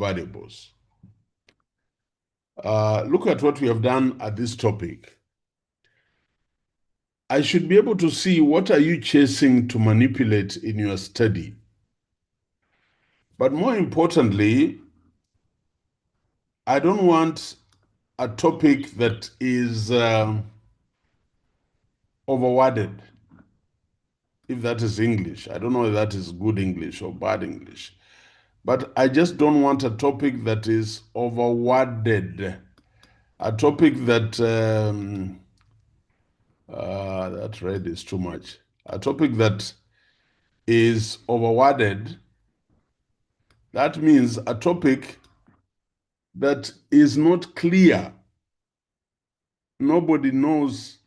variables. Look at what we have done at this topic. I should be able to see what are you chasing to manipulate in your study. But more importantly, I don't want a topic that is overworded, if that is English. I don't know if that is good English or bad English. But I just don't want a topic that is overworded. A topic that that red is too much. A topic that is overworded, that means a topic that is not clear. Nobody knows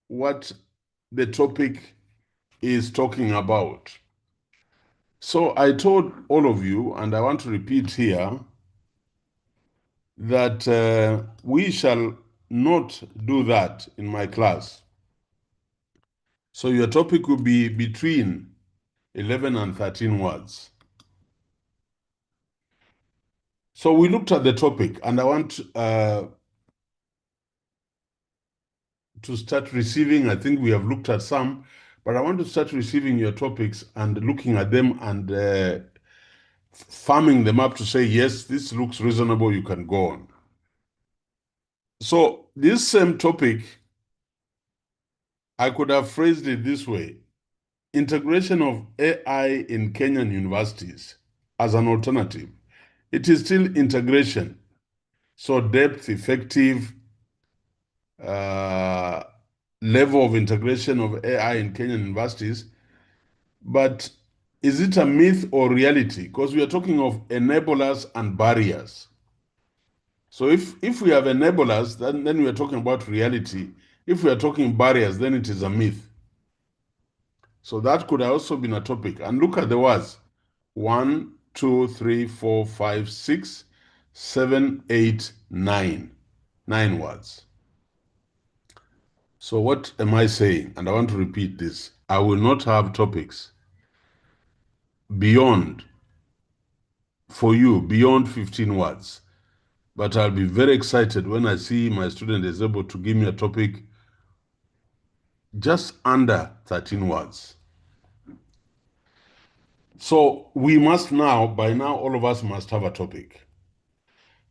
what the topic is talking about. So I told all of you, and I want to repeat here, that we shall not do that in my class. So your topic will be between 11 and 13 words. So we looked at the topic, and I want to start receiving. I think we have looked at some, but I want to start receiving your topics and looking at them and farming them up to say, yes, this looks reasonable, you can go on. So this same topic, I could have phrased it this way: integration of AI in Kenyan universities as an alternative. It is still integration. So depth, effective level of integration of AI in Kenyan universities. But is it a myth or reality? Because we are talking of enablers and barriers. So if we have enablers, then we are talking about reality. If we are talking barriers, then it is a myth. So that could have also been a topic. And look at the words: 1, 2, 3, 4, 5, 6, 7, 8, 9. 9 words. So what am I saying? And I want to repeat this. I will not have topics beyond, for you, beyond 15 words. But I'll be very excited when I see my student is able to give me a topic just under 13 words. So we must now, by now, all of us must have a topic.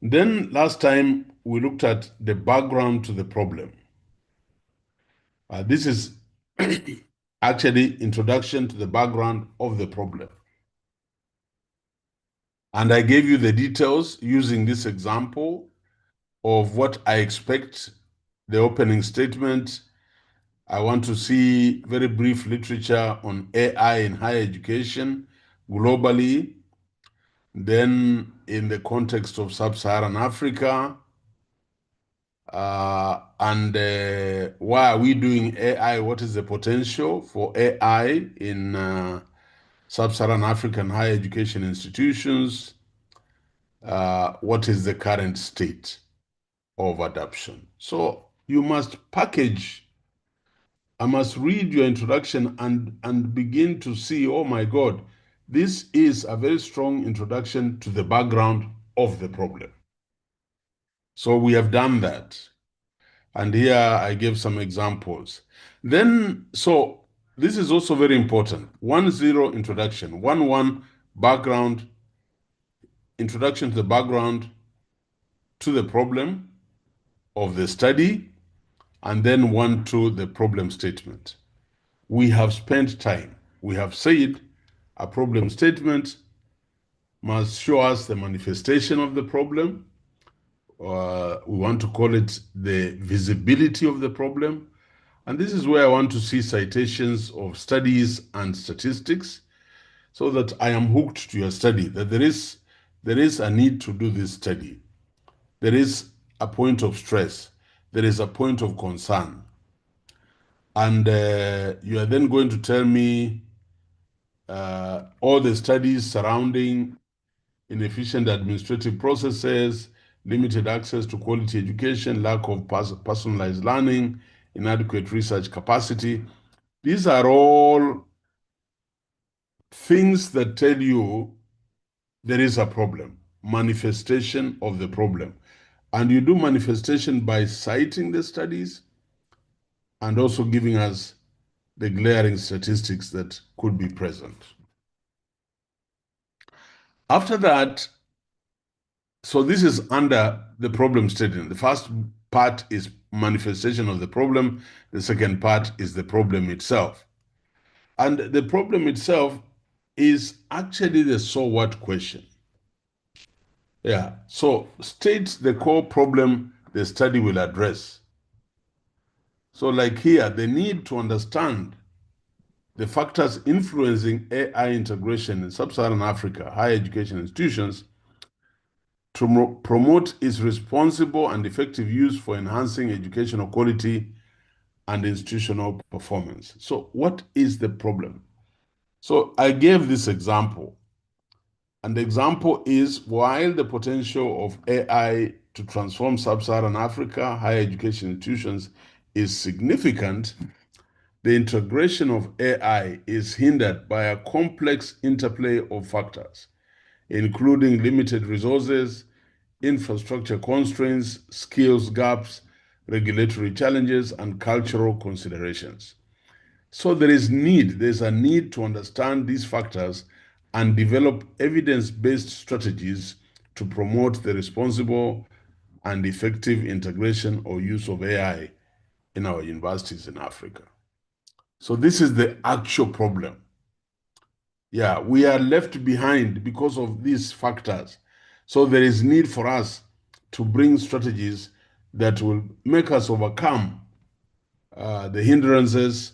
Then last time we looked at the background to the problem. This is actually introduction to the background of the problem. And I gave you the details using this example of what I expect: the opening statement. I want to see very brief literature on AI in higher education globally, then in the context of sub-Saharan Africa, and why are we doing AI? What is the potential for AI in sub-Saharan African higher education institutions? What is the current state of adoption? So you must package. I must read your introduction and begin to see, oh my God, this is a very strong introduction to the background of the problem. So we have done that. And here I gave some examples. Then, so this is also very important. 1-0 introduction, 1-1 background, introduction to the background to the problem of the study, and then 1-2 the problem statement. We have spent time. We have said a problem statement must show us the manifestation of the problem. We want to call it the visibility of the problem. And this is where I want to see citations of studies and statistics so that I am hooked to your study, that there is a need to do this study. There is a point of stress. There is a point of concern. And you are then going to tell me all the studies surrounding inefficient administrative processes, limited access to quality education, lack of personalized learning, inadequate research capacity. These are all things that tell you there is a problem, manifestation of the problem. And you do manifestation by citing the studies and also giving us the glaring statistics that could be present. After that, so this is under the problem statement. The first part is manifestation of the problem. The second part is the problem itself. And the problem itself is actually the so what question. Yeah. So state the core problem the study will address. So like here, the need to understand the factors influencing AI integration in sub-Saharan Africa higher education institutions to promote its responsible and effective use for enhancing educational quality and institutional performance. So what is the problem? So I gave this example. And the example is while the potential of AI to transform sub-Saharan Africa higher education institutions is significant, the integration of AI is hindered by a complex interplay of factors, including limited resources, infrastructure constraints, skills gaps, regulatory challenges, and cultural considerations. So there's a need to understand these factors and develop evidence-based strategies to promote the responsible and effective integration or use of AI in our universities in Africa. So this is the actual problem. Yeah, we are left behind because of these factors. So there is need for us to bring strategies that will make us overcome the hindrances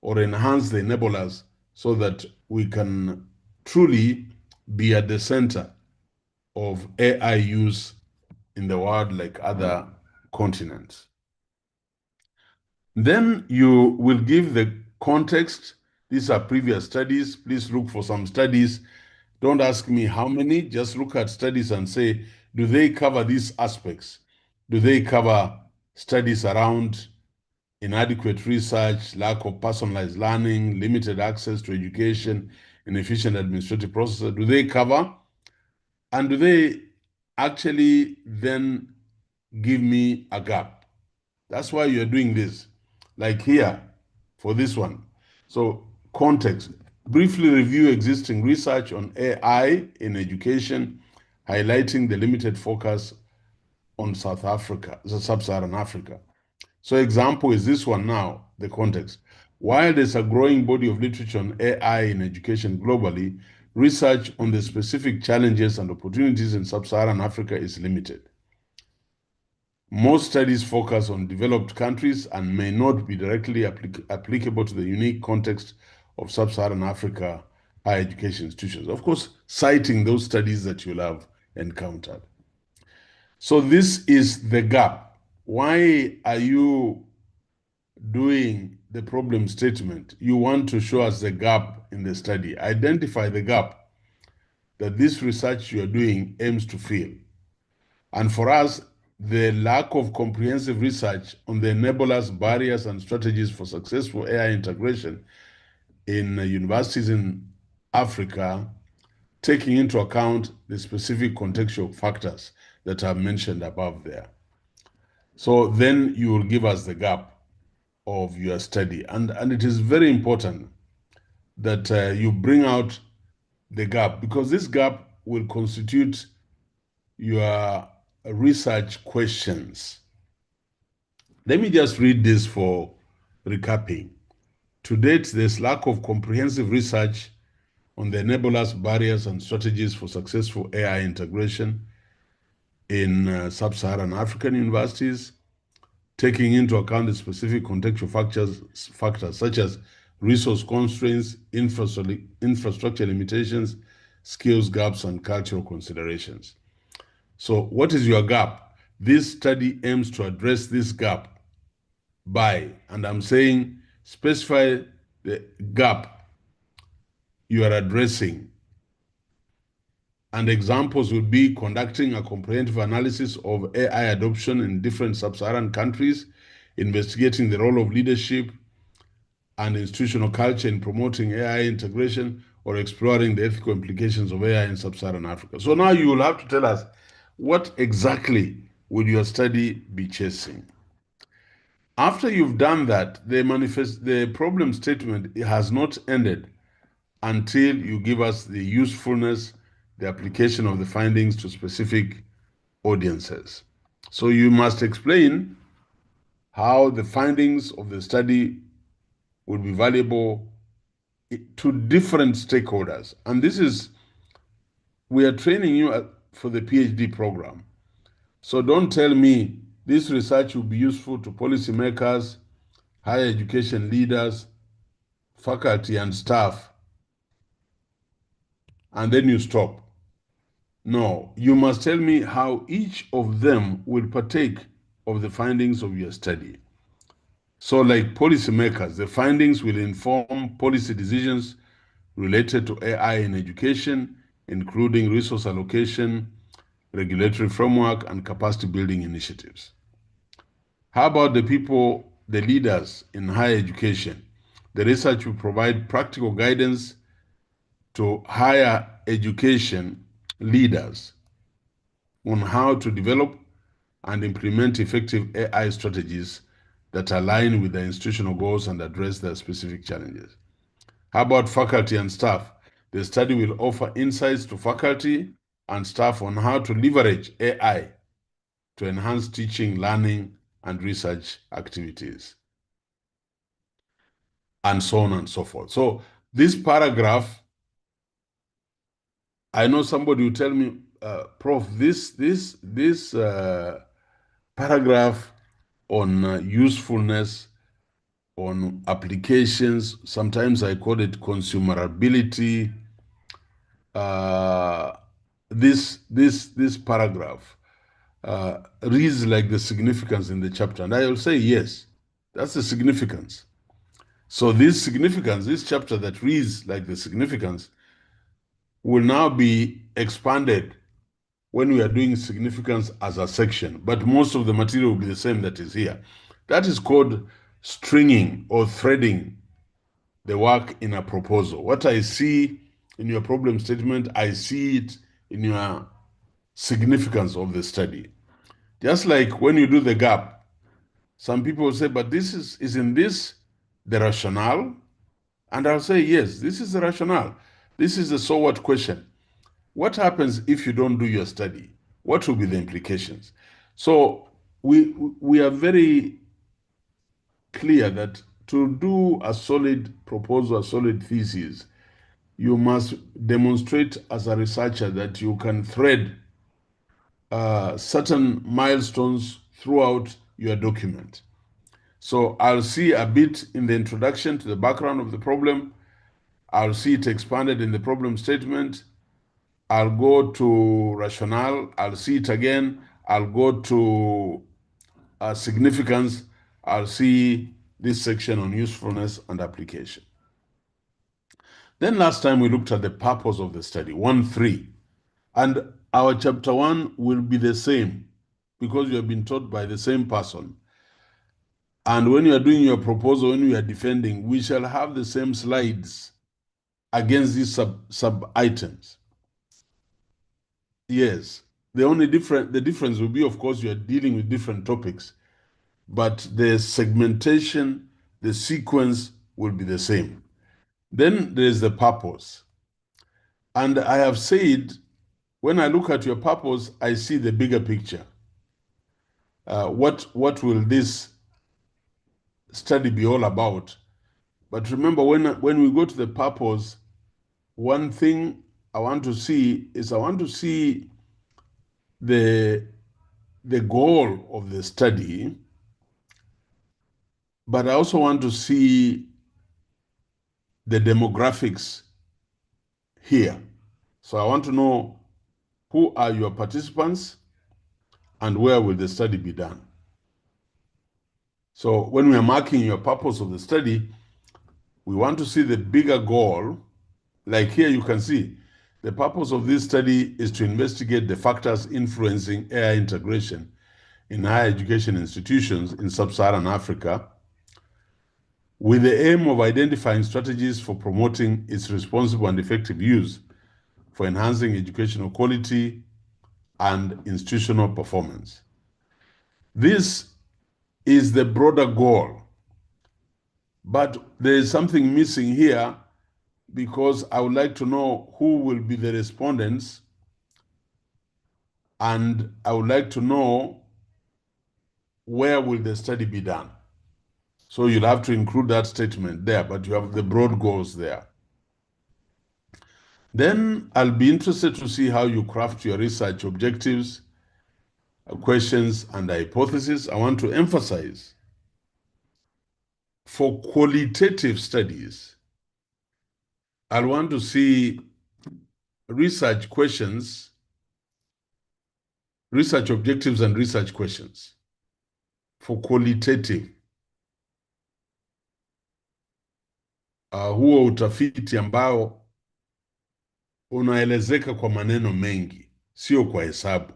or enhance the enablers so that we can truly be at the center of AI use in the world like other continents. Then you will give the context. These are previous studies. Please look for some studies. Don't ask me how many, just look at studies and say, do they cover these aspects? Do they cover studies around inadequate research, lack of personalized learning, limited access to education, inefficient administrative processes? Do they cover? And do they actually then give me a gap? That's why you're doing this. Like here, for this one. So, context. Briefly review existing research on AI in education, highlighting the limited focus on South Africa, the sub-Saharan Africa. So example is this one now, the context. While there's a growing body of literature on AI in education globally, research on the specific challenges and opportunities in sub-Saharan Africa is limited. Most studies focus on developed countries and may not be directly applicable to the unique context of sub-Saharan Africa higher education institutions. Of course, citing those studies that you'll have encountered. So this is the gap. Why are you doing the problem statement? You want to show us the gap in the study. Identify the gap that this research you're doing aims to fill. And for us, the lack of comprehensive research on the enablers, barriers, and strategies for successful AI integration in universities in Africa, taking into account the specific contextual factors that are mentioned above there. So then you will give us the gap of your study. And it is very important that you bring out the gap because this gap will constitute your research questions. Let me just read this for recapping. To date, there's lack of comprehensive research on the enablers, barriers, and strategies for successful AI integration in sub-Saharan African universities, taking into account the specific contextual factors such as resource constraints, infrastructure limitations, skills gaps, and cultural considerations. So what is your gap? This study aims to address this gap by, and I'm saying specify the gap you are addressing. And examples would be conducting a comprehensive analysis of AI adoption in different sub-Saharan countries, investigating the role of leadership and institutional culture in promoting AI integration, or exploring the ethical implications of AI in sub-Saharan Africa. So now you will have to tell us what exactly would your study be chasing. After you've done that, the problem statement has not ended until you give us the usefulness, the application of the findings to specific audiences. So you must explain how the findings of the study will be valuable to different stakeholders. And we are training you for the PhD program. So don't tell me this research will be useful to policymakers, higher education leaders, faculty, and staff, and then you stop. No, you must tell me how each of them will partake of the findings of your study. So, like policymakers, the findings will inform policy decisions related to AI in education, including resource allocation, regulatory framework, and capacity building initiatives. How about the people, the leaders in higher education? The research will provide practical guidance to higher education leaders on how to develop and implement effective AI strategies that align with the institutional goals and address their specific challenges. How about faculty and staff? The study will offer insights to faculty and staff on how to leverage AI to enhance teaching, learning, and research activities, and so on and so forth. So this paragraph, I know somebody will tell me, Prof, this paragraph on usefulness, on applications, sometimes I call it consumerability. This paragraph reads like the significance in the chapter, and I will say yes, that's the significance. So this significance, this chapter that reads like the significance, will now be expanded when we are doing significance as a section, but most of the material will be the same that is here. That is called stringing or threading the work in a proposal. What I see in your problem statement, I see it in your significance of the study. Just like when you do the gap, some people will say, but isn't this the rationale? And I'll say, yes, this is the rationale. This is the so what question. What happens if you don't do your study? What will be the implications? So we are very clear that to do a solid proposal, a solid thesis, you must demonstrate as a researcher that you can thread certain milestones throughout your document. So I'll see a bit in the introduction to the background of the problem. I'll see it expanded in the problem statement. I'll go to rationale. I'll see it again. I'll go to significance. I'll see this section on usefulness and application. Then last time we looked at the purpose of the study, 1.3. And our chapter 1 will be the same because you have been taught by the same person. And when you are doing your proposal, when you are defending, we shall have the same slides against these sub items. Yes, the difference will be, of course, you are dealing with different topics, but the segmentation, the sequence will be the same. Then there is the purpose. And I have said, when I look at your purpose, I see the bigger picture. What will this study be all about? But remember, when we go to the purpose, one thing I want to see is the goal of the study, but I also want to see the demographics here. So I want to know who are your participants and where will the study be done. So when we are marking your purpose of the study, we want to see the bigger goal. Like here you can see, the purpose of this study is to investigate the factors influencing AI integration in higher education institutions in sub-Saharan Africa with the aim of identifying strategies for promoting its responsible and effective use for enhancing educational quality and institutional performance. This is the broader goal, but there is something missing here because I would like to know who will be the respondents, and I would like to know where will the study be done. So you'll have to include that statement there, but you have the broad goals there. Then I'll be interested to see how you craft your research objectives, questions, and hypotheses. I want to emphasize for qualitative studies, I'll want to see research questions, research objectives, and research questions. For qualitative, huo utafiti ambao unaelezeka kwa maneno mengi, sio kwa hesabu.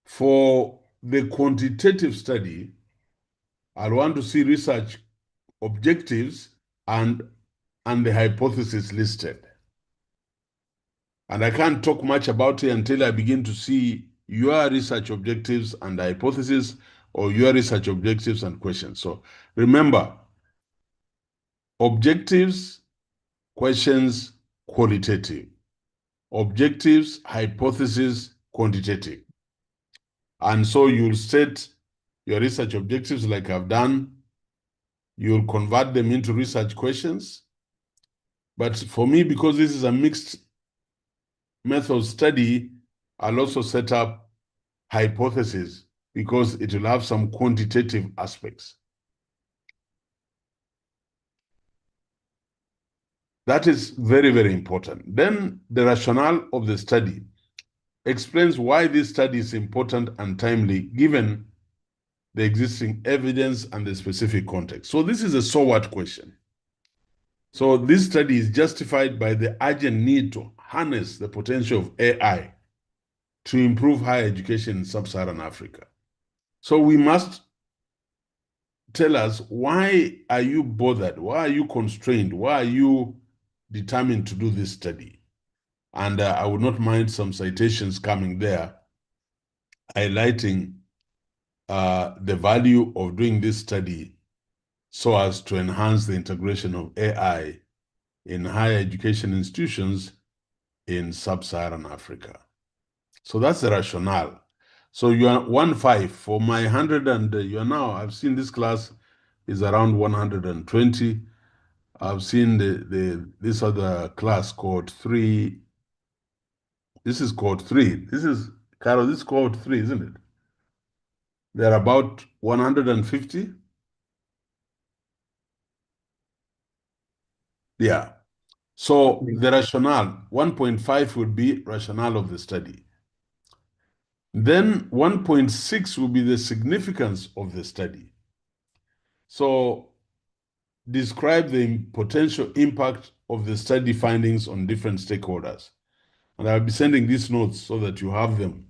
For the quantitative study, I'll want to see research objectives and the hypothesis listed. And I can't talk much about it until I begin to see your research objectives and hypothesis, or your research objectives and questions. So remember, objectives, questions, qualitative. Objectives, hypothesis, quantitative. And so you'll state your research objectives like I've done. You'll convert them into research questions. But for me, because this is a mixed method study, I'll also set up hypotheses because it will have some quantitative aspects. That is very, very important. Then the rationale of the study explains why this study is important and timely given the existing evidence and the specific context. So this is a so what question. So this study is justified by the urgent need to harness the potential of AI to improve higher education in sub-Saharan Africa. So we must tell us, why are you bothered? Why are you constrained? Why are you determined to do this study? And I would not mind some citations coming there, highlighting the value of doing this study so as to enhance the integration of AI in higher education institutions in sub-Saharan Africa. So that's the rationale. So you are 1.5 for my 100, and you are now, I've seen this class is around 120. I've seen this other class called 3. This is called 3. This is, Carol, this is called 3, isn't it? They're about 150. Yeah. So the rationale, 1.5 would be rationale of the study. Then 1.6 will be the significance of the study. So describe the potential impact of the study findings on different stakeholders. And I'll be sending these notes so that you have them,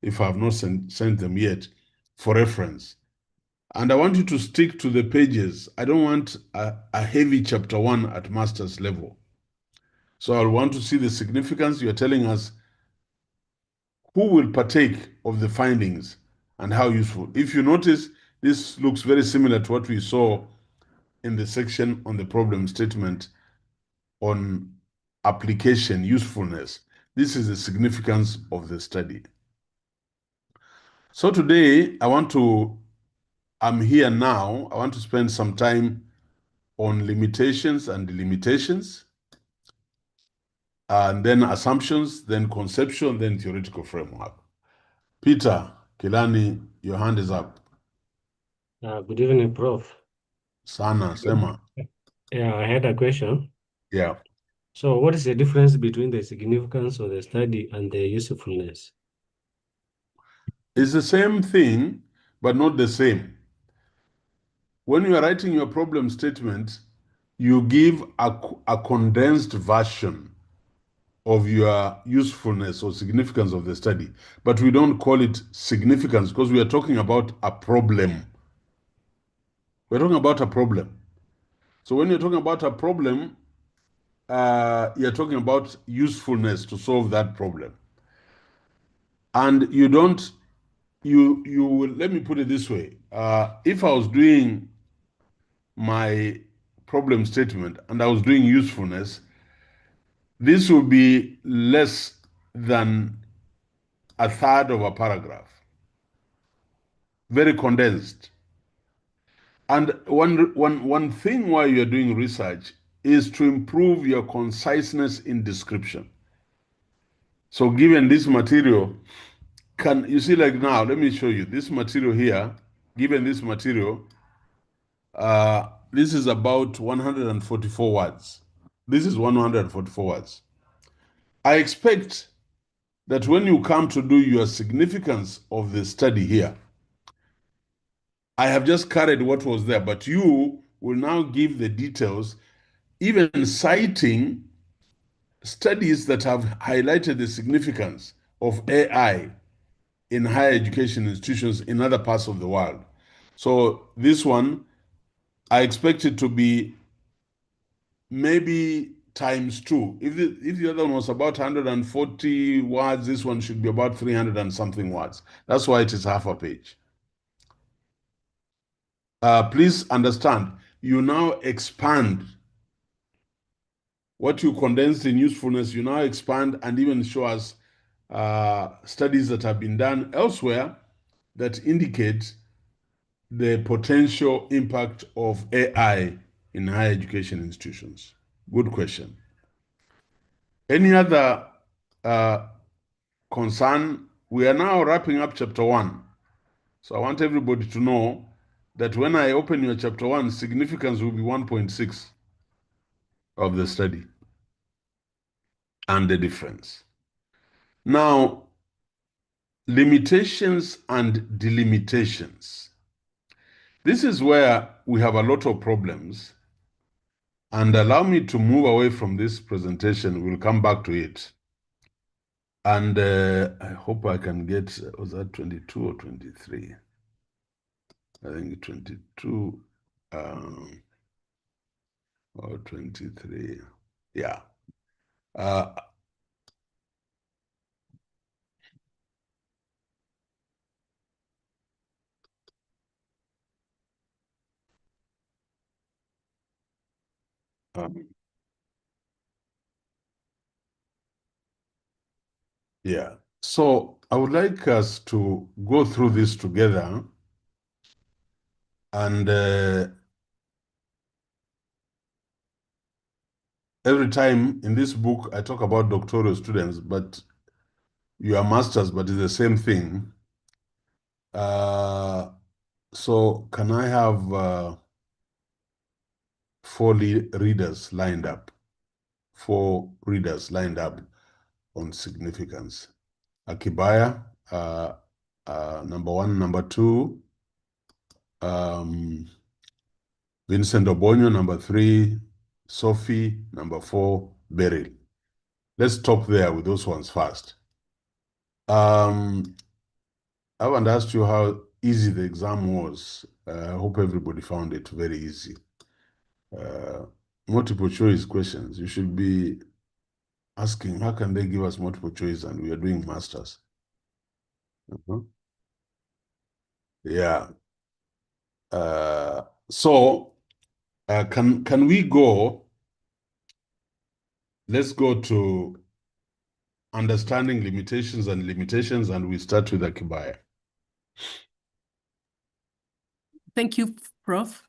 if I have not sent them yet, for reference. And I want you to stick to the pages. I don't want a heavy chapter 1 at master's level. So I'll want to see the significance. You're telling us who will partake of the findings and how useful. If you notice, this looks very similar to what we saw in the section on the problem statement on application usefulness. This is the significance of the study. So today, I'm here now. I want to spend some time on limitations and delimitations, and then assumptions, then conceptual, then theoretical framework. Peter Kilani, your hand is up. Good evening, Prof. Sana, Sema. Yeah, I had a question. Yeah. So what is the difference between the significance of the study and the usefulness? It's the same thing, but not the same. When you are writing your problem statement, you give a condensed version of your usefulness or significance of the study, but we don't call it significance because we are talking about a problem. We're talking about a problem. So when you're talking about a problem, you're talking about usefulness to solve that problem. And you don't, you will, let me put it this way. If I was doing my problem statement and I was doing usefulness, this will be less than a third of a paragraph, very condensed. And one thing while you're doing research is to improve your conciseness in description. So given this material, can you see, like now, let me show you this material here. Given this material, this is about 144 words. This is 144 words. I expect that when you come to do your significance of the study here, I have just carried what was there, but you will now give the details, even citing studies that have highlighted the significance of AI in higher education institutions in other parts of the world. So this one, I expect it to be maybe times two. If the other one was about 140 words, this one should be about 300 and something words. That's why it is half a page. Please understand, you now expand what you condensed in usefulness, you now expand and even show us studies that have been done elsewhere that indicate the potential impact of AI in higher education institutions. Good question. Any other concern? We are now wrapping up chapter 1. So I want everybody to know that when I open your chapter 1, significance will be 1.6 of the study and the difference. Now, limitations and delimitations. This is where we have a lot of problems. And allow me to move away from this presentation. We'll come back to it. And I hope I can get, was that 22 or 23? I think 22 or 23. Yeah. Uh, um, yeah. So I would like us to go through this together. And every time in this book, I talk about doctoral students, but you are masters, but it's the same thing. So can I have 4 readers lined up? 4 readers lined up on significance. Akibaya, number 1, number 2. Vincent Obonyo, number 3. Sophie, number 4. Beryl. Let's stop there with those ones first. I haven't asked you how easy the exam was. I hope everybody found it very easy. Multiple choice questions. You should be asking, how can they give us multiple choice and we are doing masters? Yeah. So can we go? Let's go to understanding limitations, and we start with Akibaya. Thank you, Prof.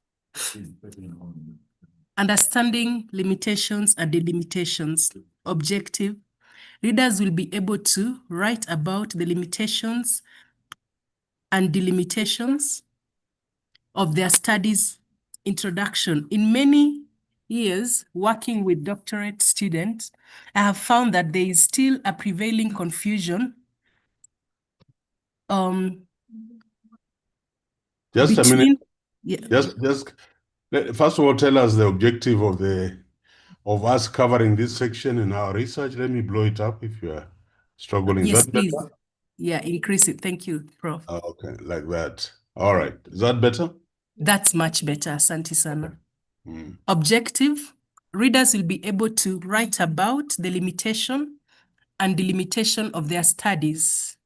Understanding limitations and delimitations. Objective. Readers will be able to write about the limitations and delimitations of their studies. Introduction. In many years working with doctorate students, I have found that there is still a prevailing confusion Just a minute. Yeah. Just first of all, tell us the objective of us covering this section in our research. Let me blow it up if you are struggling. Yes, Is that please. better? Yeah, increase it. Thank you, Prof. Okay, like that. All right. Is that better? That's much better, asante sana. Mm. Objective, readers will be able to write about the limitation and delimitation of their studies.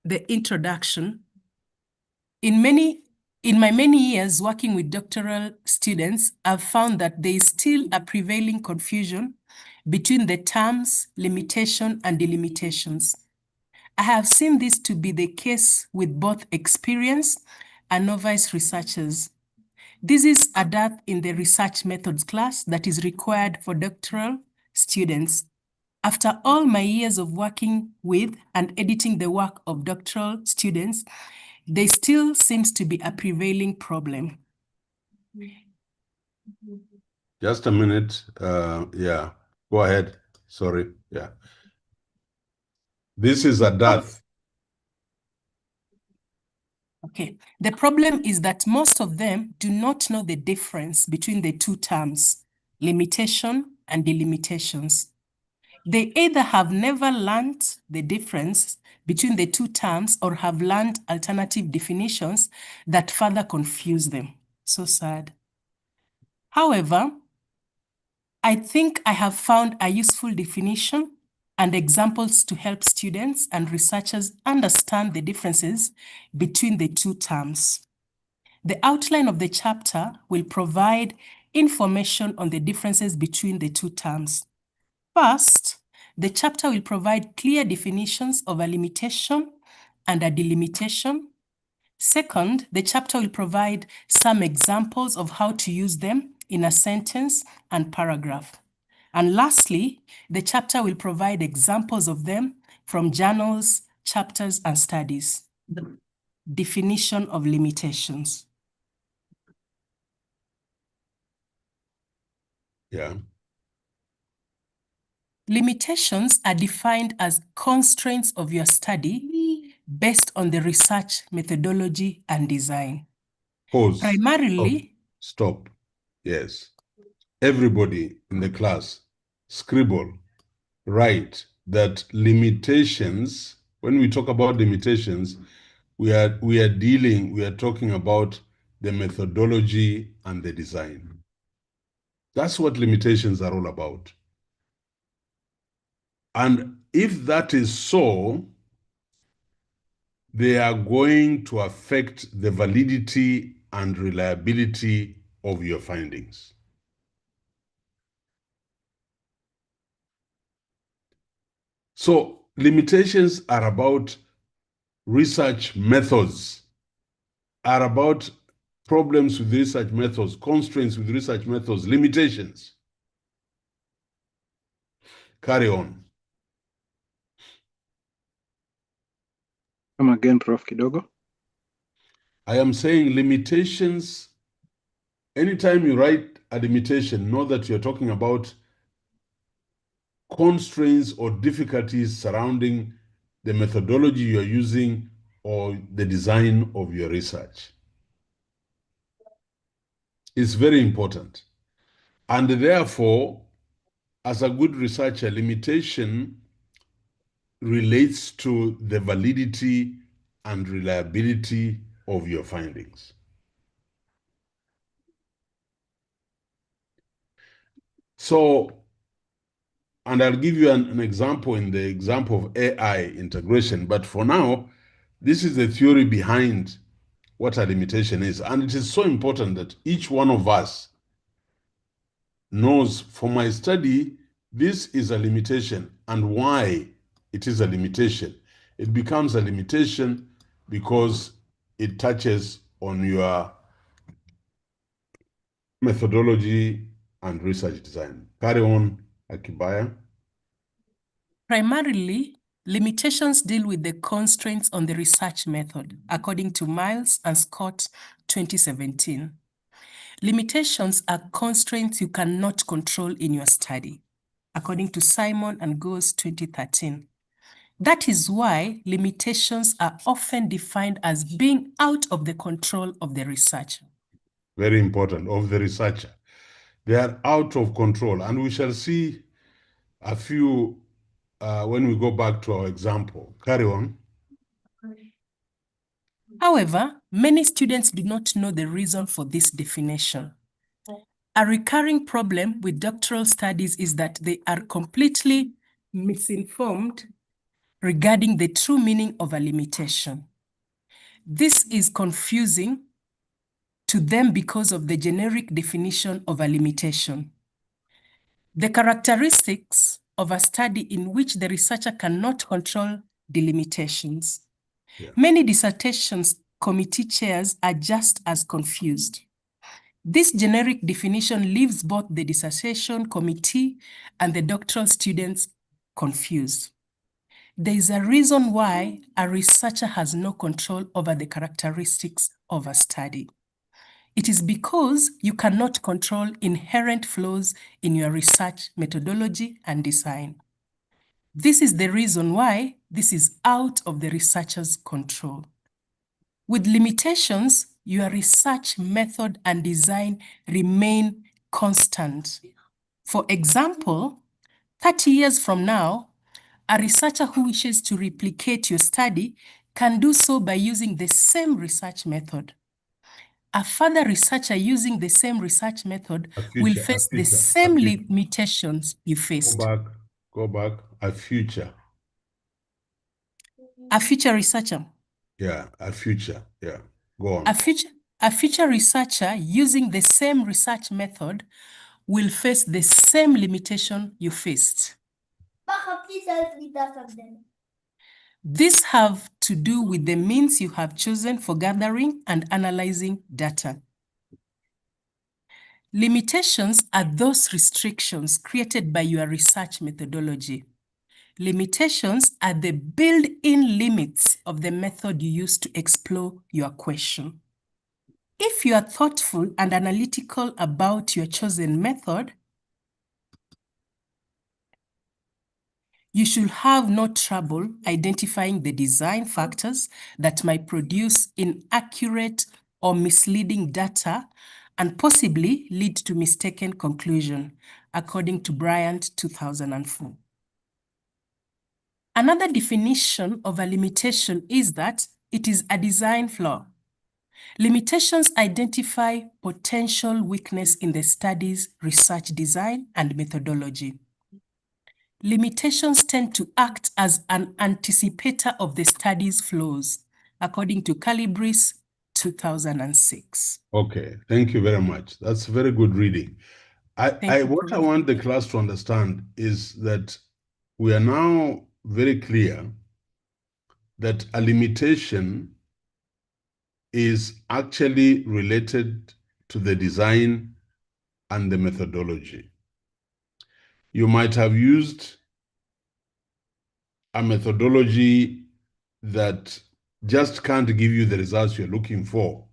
The introduction. In my many years working with doctoral students, I've found that there is still a prevailing confusion between the terms limitation and delimitations. I have seen this to be the case with both experienced and novice researchers. This is a depth in the research methods class that is required for doctoral students. After all my years of working with and editing the work of doctoral students, there still seems to be a prevailing problem. Just a minute. Yeah, go ahead. Sorry. Yeah. This is a death. Okay. The problem is that most of them do not know the difference between the two terms, limitation and delimitations. They either have never learned the difference between the two terms or have learned alternative definitions that further confuse them. So sad. However, I think I have found a useful definition and examples to help students and researchers understand the differences between the two terms. The outline of the chapter will provide information on the differences between the two terms. First, the chapter will provide clear definitions of a limitation and a delimitation. Second, the chapter will provide some examples of how to use them in a sentence and paragraph. And lastly, the chapter will provide examples of them from journals, chapters, and studies. The definition of limitations. Yeah. Limitations are defined as constraints of your study based on the research methodology and design. Pause. Primarily, Stop. Yes. Everybody in the class, scribble, write that limitations, when we talk about limitations, we are talking about the methodology and the design. That's what limitations are all about. And if that is so, they are going to affect the validity and reliability of your findings. So limitations are about research methods, are about problems with research methods, constraints with research methods, limitations. Carry on. Come again, Prof. Kidogo. I am saying limitations. Anytime you write a limitation, know that you're talking about constraints or difficulties surrounding the methodology you're using or the design of your research. It's very important. And therefore, as a good researcher, limitation relates to the validity and reliability of your findings. So, and I'll give you an example in the example of AI integration, but for now, this is the theory behind what a limitation is. And it is so important that each one of us knows, for my study, this is a limitation and why it is a limitation. It becomes a limitation because it touches on your methodology and research design. Carry on, Akibaya. primarily, limitations deal with the constraints on the research method, according to Miles and Scott 2017. Limitations are constraints you cannot control in your study, according to Simon and Goes 2013. That is why limitations are often defined as being out of the control of the researcher. Very important, of the researcher. They are out of control, and we shall see a few when we go back to our example. Carry on. However, many students do not know the reason for this definition. A recurring problem with doctoral studies is that they are completely misinformed regarding the true meaning of a limitation. This is confusing to them because of the generic definition of a limitation. The characteristics of a study in which the researcher cannot control the limitations. Yeah. Many dissertations committee chairs are just as confused. This generic definition leaves both the dissertation committee and the doctoral students confused. There is a reason why a researcher has no control over the characteristics of a study. It is because you cannot control inherent flaws in your research methodology and design. This is the reason why this is out of the researcher's control. With limitations, your research method and design remain constant. For example, 30 years from now, a researcher who wishes to replicate your study can do so by using the same research method. A further researcher using the same research method will face the same limitations you faced. Go back, a future. A future researcher. Yeah, a future, yeah. Go on. A future researcher using the same research method will face the same limitation you faced. These have to do with the means you have chosen for gathering and analyzing data. Limitations are those restrictions created by your research methodology. Limitations are the built-in limits of the method you use to explore your question. If you are thoughtful and analytical about your chosen method, you should have no trouble identifying the design factors that might produce inaccurate or misleading data and possibly lead to mistaken conclusion, according to Bryant 2004. Another definition of a limitation is that it is a design flaw. Limitations identify potential weakness in the study's research design and methodology. Limitations tend to act as an anticipator of the study's flaws, according to Calibris 2006. Okay, thank you very much. That's very good reading. What I want the class to understand is that we are now very clear that a limitation is actually related to the design and the methodology. You might have used a methodology that just can't give you the results you're looking for.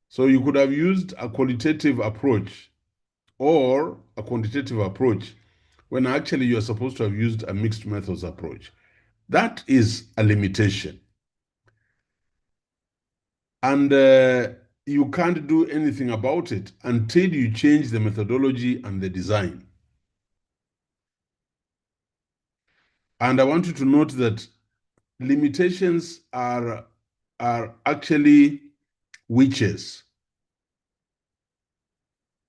So you could have used a qualitative approach or a quantitative approach when actually you're supposed to have used a mixed methods approach. That is a limitation. And you can't do anything about it until you change the methodology and the design. And I want you to note that limitations are actually witches,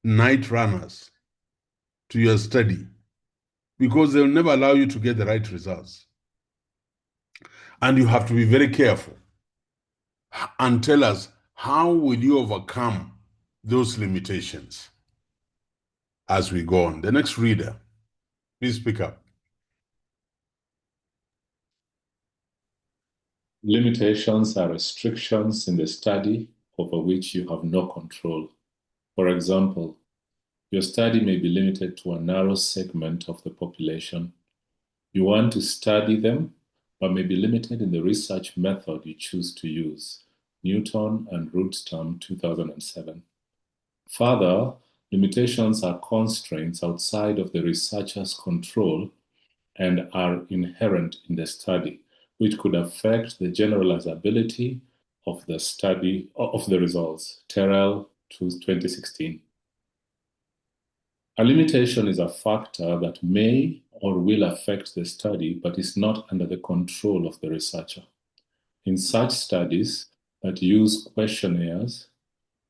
night runners to your study, because they'll never allow you to get the right results. And you have to be very careful and tell us, how will you overcome those limitations as we go on? The next reader, please speak up. Limitations are restrictions in the study over which you have no control. For example, your study may be limited to a narrow segment of the population. You want to study them, but may be limited in the research method you choose to use. Newton and Rootstam, 2007. Further, limitations are constraints outside of the researcher's control and are inherent in the study, which could affect the generalizability of the study of the results. Terrell, 2016. A limitation is a factor that may or will affect the study, but is not under the control of the researcher. In such studies, that use questionnaires,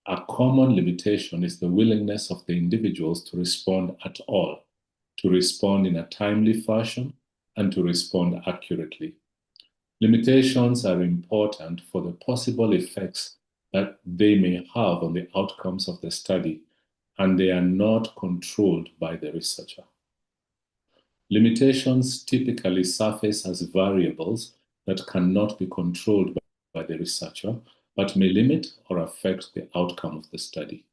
a common limitation is the willingness of the individuals to respond at all, to respond in a timely fashion, and to respond accurately. Limitations are important for the possible effects that they may have on the outcomes of the study, and they are not controlled by the researcher. Limitations typically surface as variables that cannot be controlled by the researcher, but may limit or affect the outcome of the study.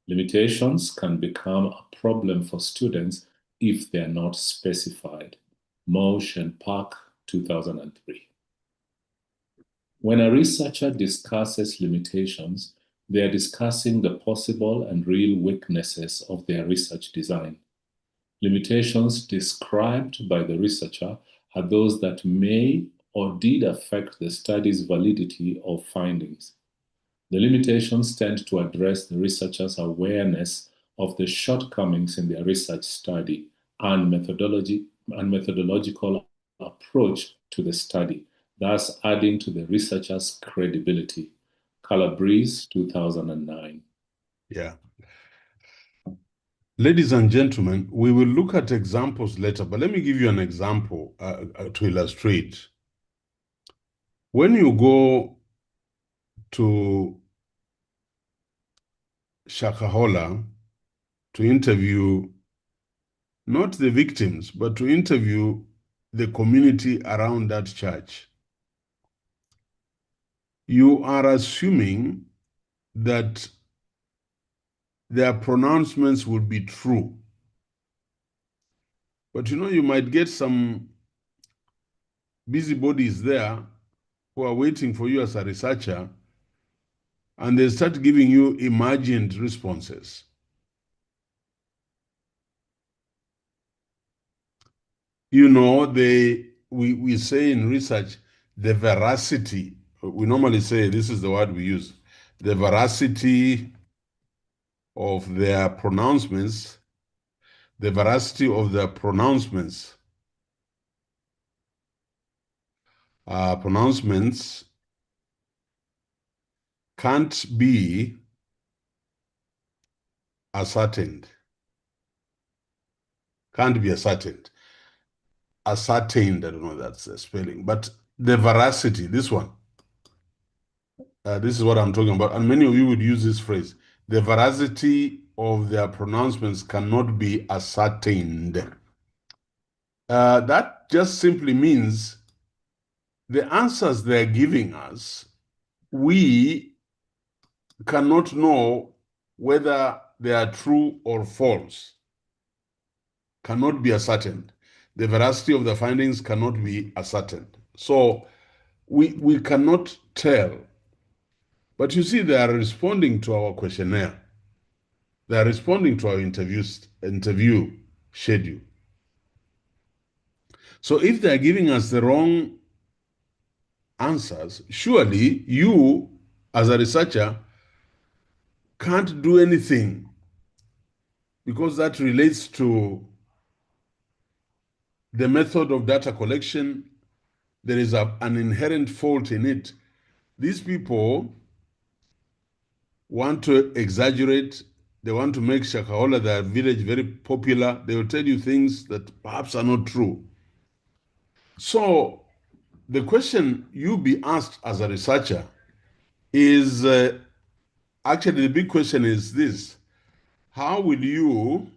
Limitations can become a problem for students if they are not specified. Mauch and Park, 2003. When a researcher discusses limitations, they are discussing the possible and real weaknesses of their research design. Limitations described by the researcher are those that may or did affect the study's validity or findings. The limitations tend to address the researcher's awareness of the shortcomings in their research study and methodological approach to the study, thus adding to the researcher's credibility. Calabrese, 2009. Yeah. Ladies and gentlemen, we will look at examples later, but let me give you an example to illustrate. When you go to Shakahola to interview not the victims, but to interview the community around that church, you are assuming that their pronouncements will be true. But you know, you might get some busybodies there who are waiting for you as a researcher, and they start giving you imagined responses. You know, we say in research, the veracity, we normally say, this is the word we use, the veracity of their pronouncements, the veracity of their pronouncements can't be ascertained. Can't be ascertained. Ascertained, I don't know that's the spelling, but the veracity, this one, this is what I'm talking about, and many of you would use this phrase. The veracity of their pronouncements cannot be ascertained. That just simply means the answers they're giving us, we cannot know whether they are true or false. Cannot be ascertained. The veracity of the findings cannot be ascertained. So we cannot tell. But you see, they are responding to our questionnaire. They are responding to our interview schedule. So if they are giving us the wrong answers, surely you, as a researcher, can't do anything, because that relates to the method of data collection. There is an inherent fault in it. These people want to exaggerate. They want to make Shakahola, their village, very popular. They will tell you things that perhaps are not true. So the question you be asked as a researcher is, actually the big question is this: how will you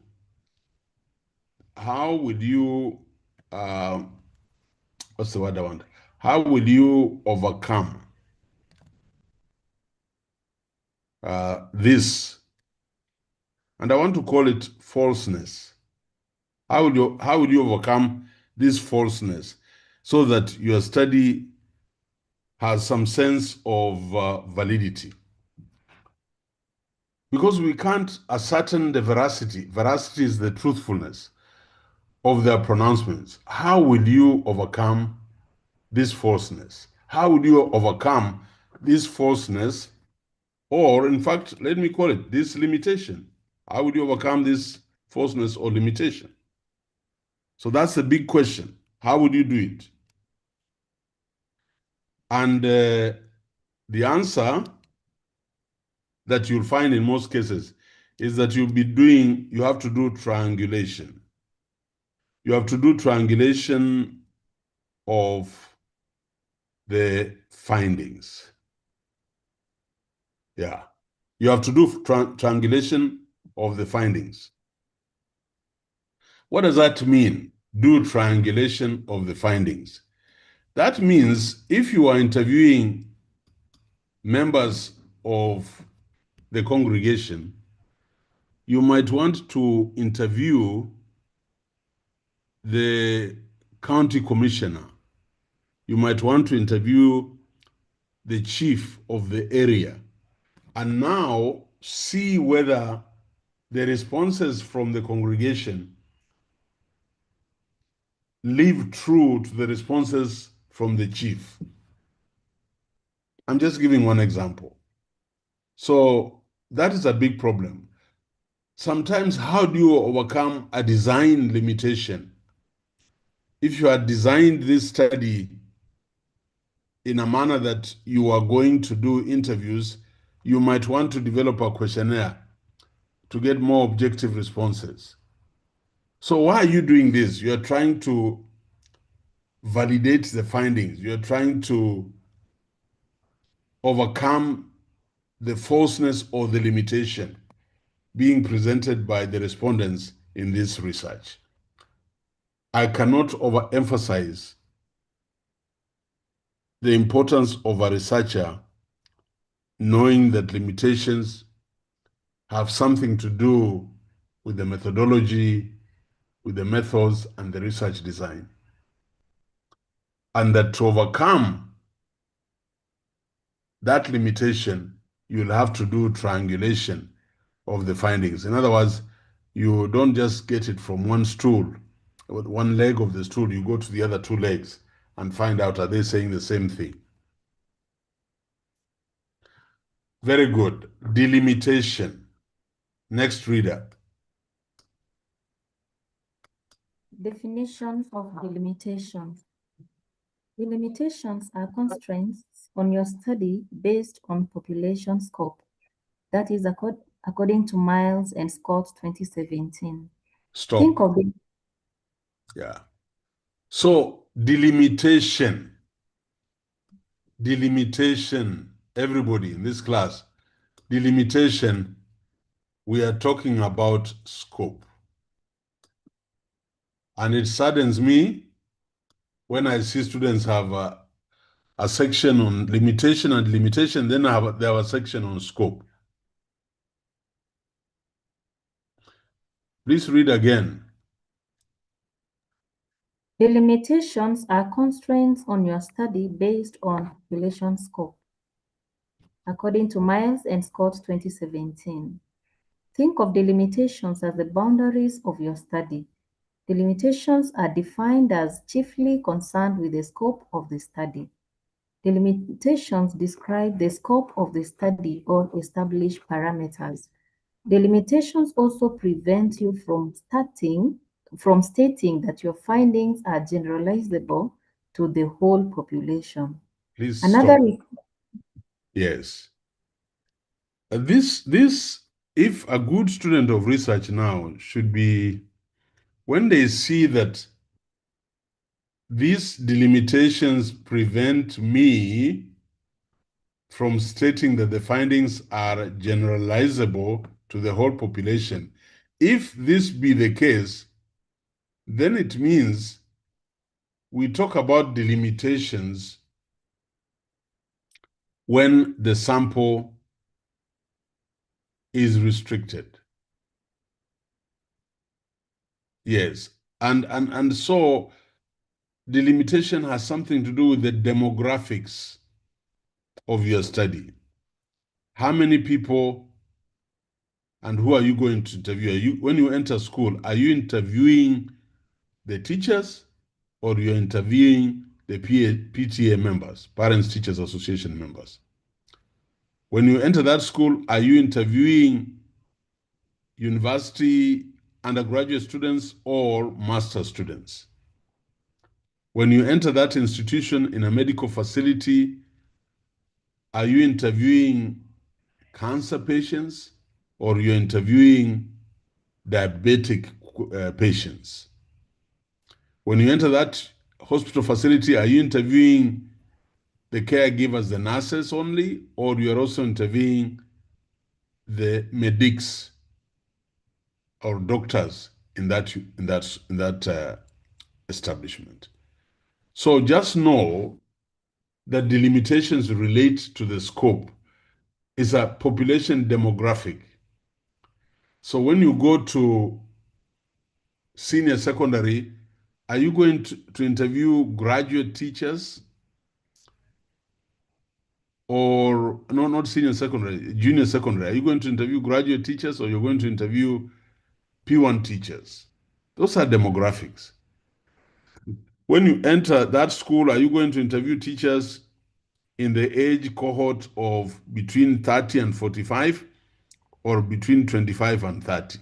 what's the word I want? How will you overcome this? And I want to call it falseness. How will you overcome this falseness so that your study has some sense of validity? Because we can't ascertain the veracity. Veracity is the truthfulness of their pronouncements. How will you overcome this falseness? How will you overcome this falseness? Or, in fact, let me call it this limitation. How will you overcome this falseness or limitation? So that's the big question. How would you do it? And The answer that you'll find in most cases is that you have to do triangulation. You have to do triangulation of the findings. Yeah. You have to do triangulation of the findings. What does that mean? Do triangulation of the findings. That means if you are interviewing members of the congregation, you might want to interview the county commissioner. You might want to interview the chief of the area and now see whether the responses from the congregation live true to the responses from the chief. I'm just giving one example. So that is a big problem. Sometimes, how do you overcome a design limitation? If you had designed this study in a manner that you are going to do interviews, you might want to develop a questionnaire to get more objective responses. So why are you doing this? You're trying to validate the findings. You're trying to overcome the falseness or the limitation being presented by the respondents in this research. I cannot overemphasize the importance of a researcher knowing that limitations have something to do with the methodology, with the methods, and the research design. And that to overcome that limitation, you'll have to do triangulation of the findings. In other words, you don't just get it from one stool, with one leg of the stool, you go to the other two legs and find out, are they saying the same thing? Very good. Delimitation. Next reader. Definition of delimitations. Delimitations are constraints on your study based on population scope. That is according to Miles and Scott 2017. Stop. Think of it. Yeah. So delimitation, everybody in this class, delimitation, we are talking about scope. And it saddens me when I see students have a section on limitation and delimitation, then they have a section on scope. Please read again. Delimitations are constraints on your study based on population scope. According to Miles and Scott 2017. Think of delimitations as the boundaries of your study. Delimitations are defined as chiefly concerned with the scope of the study. Delimitations describe the scope of the study or establish parameters. Delimitations also prevent you from stating that your findings are generalizable to the whole population. Please Another stop. Yes. If a good student of research now should be, when they see that these delimitations prevent me from stating that the findings are generalizable to the whole population, if this be the case, then it means we talk about delimitations when the sample is restricted. Yes. And so delimitation has something to do with the demographics of your study. How many people and who are you going to interview? When you enter school, are you interviewing the teachers or you're interviewing the PTA members, Parents Teachers Association members? When you enter that school, are you interviewing university undergraduate students or master students? When you enter that institution in a medical facility, Are you interviewing cancer patients or you're interviewing diabetic patients? When you enter that hospital facility, are you interviewing the caregivers, the nurses only, or you're also interviewing the medics or doctors in that establishment? So just know that the limitations relate to the scope. Is a population demographic. So when you go to senior secondary, are you going to interview graduate teachers? Or no, not senior secondary, junior secondary. Are you going to interview graduate teachers or you're going to interview P1 teachers? Those are demographics. When you enter that school, are you going to interview teachers in the age cohort of between 30 and 45 or between 25 and 30?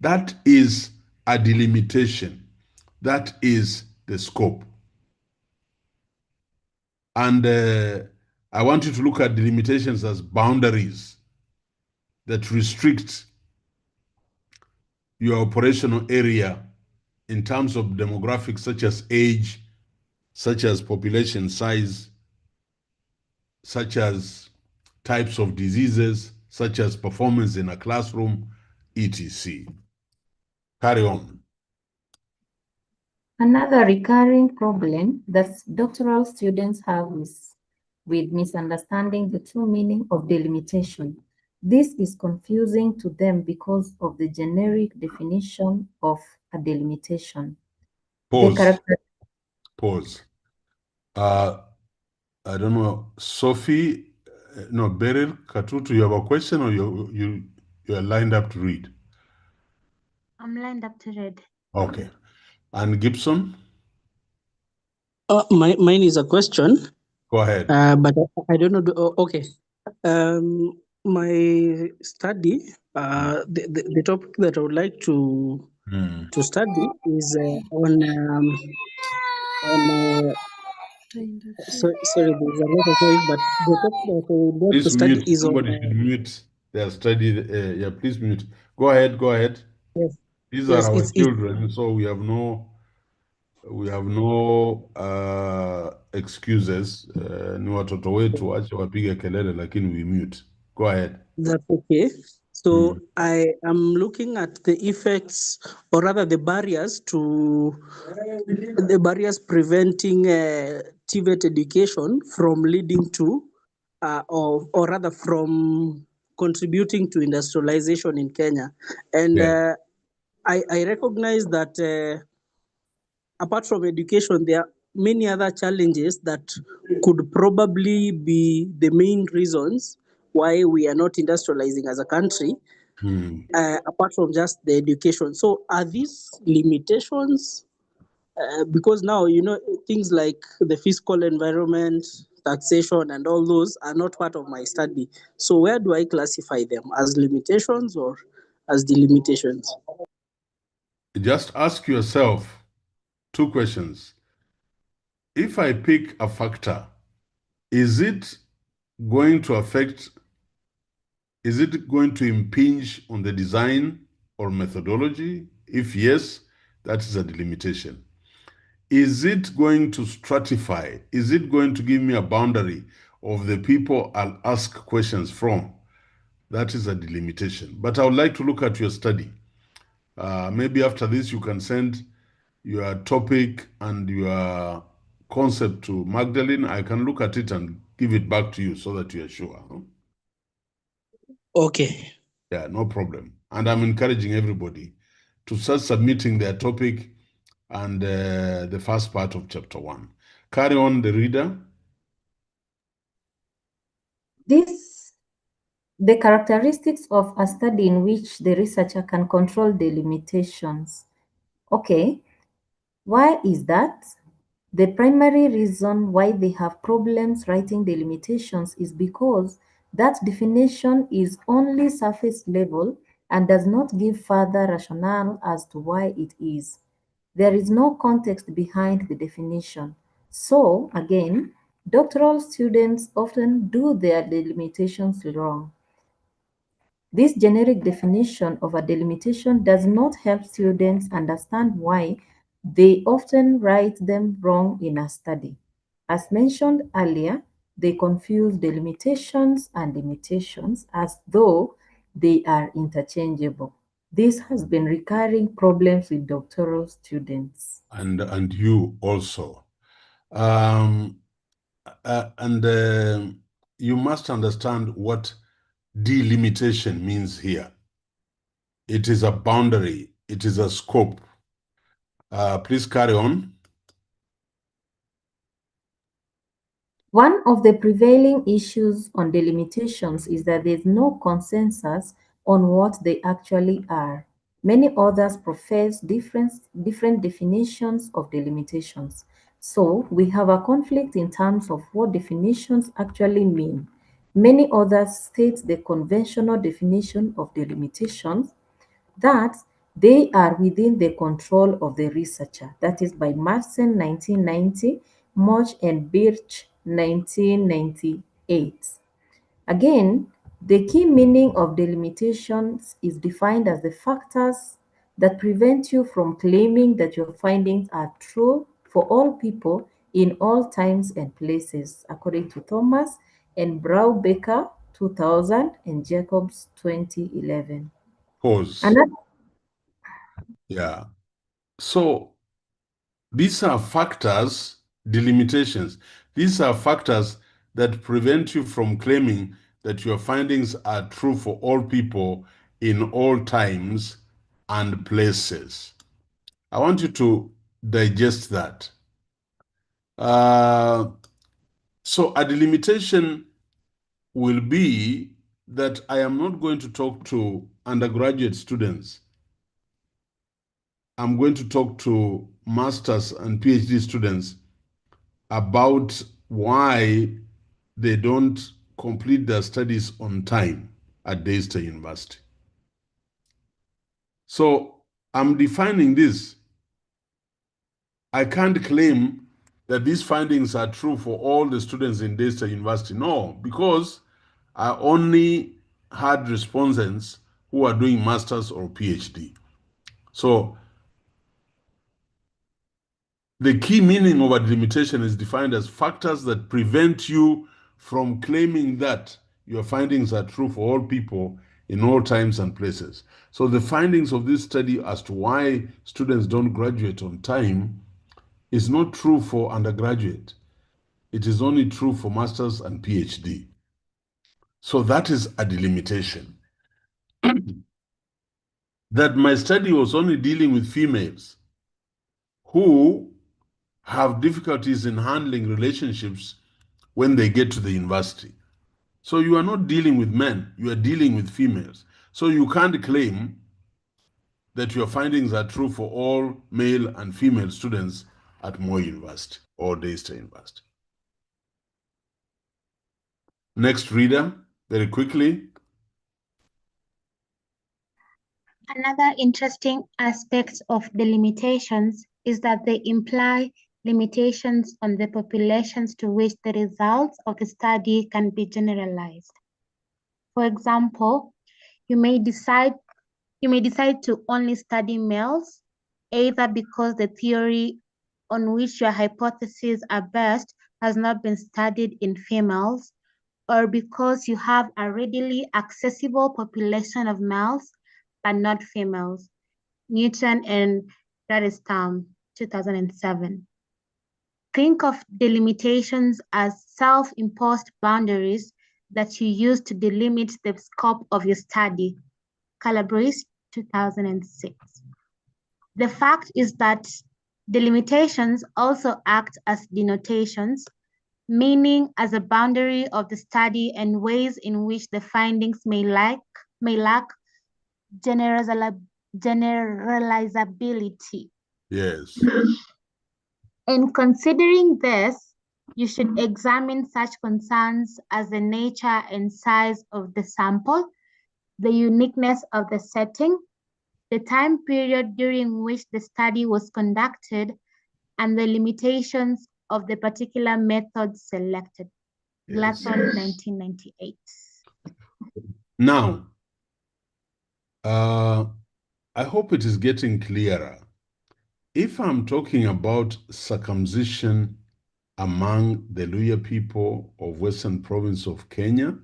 That is a delimitation. That is the scope. And I want you to look at delimitations as boundaries that restrict your operational area in terms of demographics such as age, such as population size, such as types of diseases, such as performance in a classroom, etc. Carry on. Another recurring problem that doctoral students have is with misunderstanding the true meaning of delimitation. This is confusing to them because of the generic definition of a delimitation. The Pause. character Pause. I don't know, Sophie, no, Beryl, Katutu, you have a question or you're lined up to read? I'm lined up to read. Okay. And Gibson? Mine is a question, Go ahead. but I don't know. Okay. My study, the topic that I would like to study is on sorry, there's a lot of noise, but the topic that I would like to Please study mute. is on Somebody should mute their study. Yeah, please mute. Go ahead. Go ahead. yes, These yes, are our it's children, so we have no excuses. Ni watoto wetu, acha wapige kelele, lakini we mute. Go ahead. that's okay. So I am looking at the effects, or rather the barriers preventing TVET education from leading to, or rather from contributing to industrialization in Kenya. And Yeah. I recognize that apart from education, there are many other challenges that could probably be the main reasons why we are not industrializing as a country, apart from just the education. So are these limitations? Because now, things like the fiscal environment, taxation, and all those are not part of my study. So where do I classify them? As limitations or as delimitations? Just ask yourself two questions. If I pick a factor, is it going to impinge on the design or methodology? If yes, that is a delimitation. Is it going to stratify? Is it going to give me a boundary of the people I'll ask questions from? That is a delimitation. But I would like to look at your study. Maybe after this, you can send your topic and your concept to Magdalene. I can look at it and give it back to you so that you are sure. Huh? Okay. Yeah, no problem. And I'm encouraging everybody to start submitting their topic and the first part of chapter 1. Carry on, the reader. The characteristics of a study in which the researcher can control the limitations. Okay, why is that? The primary reason why they have problems writing the limitations is because that definition is only surface level and does not give further rationale as to why it is. There is no context behind the definition. So, again, Doctoral students often do their delimitations wrong. This generic definition of a delimitation does not help students understand why they often write them wrong in a study. As mentioned earlier, they confuse delimitations and limitations as though they are interchangeable. This has been recurring problems with doctoral students. And you also. You must understand what delimitation means here. It is a boundary, it is a scope. Please carry on. One of the prevailing issues on delimitations is that there is no consensus on what they actually are. Many authors profess different definitions of delimitations. So we have a conflict in terms of what definitions actually mean. Many authors state the conventional definition of delimitations, that they are within the control of the researcher. That is by Madsen 1990, Moch and Birch 1998. Again, the key meaning of delimitations is defined as the factors that prevent you from claiming that your findings are true for all people in all times and places, according to Thomas and Braubecker 2000 and Jacobs 2011. Pause. Another Yeah. So these are factors, delimitations. These are factors that prevent you from claiming that your findings are true for all people in all times and places. I want you to digest that. So a delimitation will be that I am not going to talk to undergraduate students. I'm going to talk to master's and PhD students about why they don't complete their studies on time at Daystar University. So I'm defining this. I can't claim that these findings are true for all the students in Daystar University. No, because I only had respondents who are doing master's or PhD. So the key meaning of a delimitation is defined as factors that prevent you from claiming that your findings are true for all people in all times and places. So the findings of this study as to why students don't graduate on time is not true for undergraduate. It is only true for masters and PhD. So that is a delimitation. That my study was only dealing with females who have difficulties in handling relationships when they get to the university. So you are not dealing with men, you are dealing with females. So you can't claim that your findings are true for all male and female students at Moy University or Daystar University. Next reader, very quickly. Another interesting aspect of the limitations is that they imply limitations on the populations to which the results of the study can be generalized. For example, you may decide to only study males, either because the theory on which your hypotheses are based has not been studied in females, or because you have a readily accessible population of males but not females. Newton and Radistam, 2007. Think of delimitations as self-imposed boundaries that you use to delimit the scope of your study. Calabrese, 2006. The fact is that delimitations also act as denotations, meaning as a boundary of the study and ways in which the findings may lack generalizability. Yes. In considering this, you should examine such concerns as the nature and size of the sample, the uniqueness of the setting, the time period during which the study was conducted, and the limitations of the particular method selected. Yes. Glasson, 1998. Now, I hope it is getting clearer. If I'm talking about circumcision among the Luhya people of Western Province of Kenya,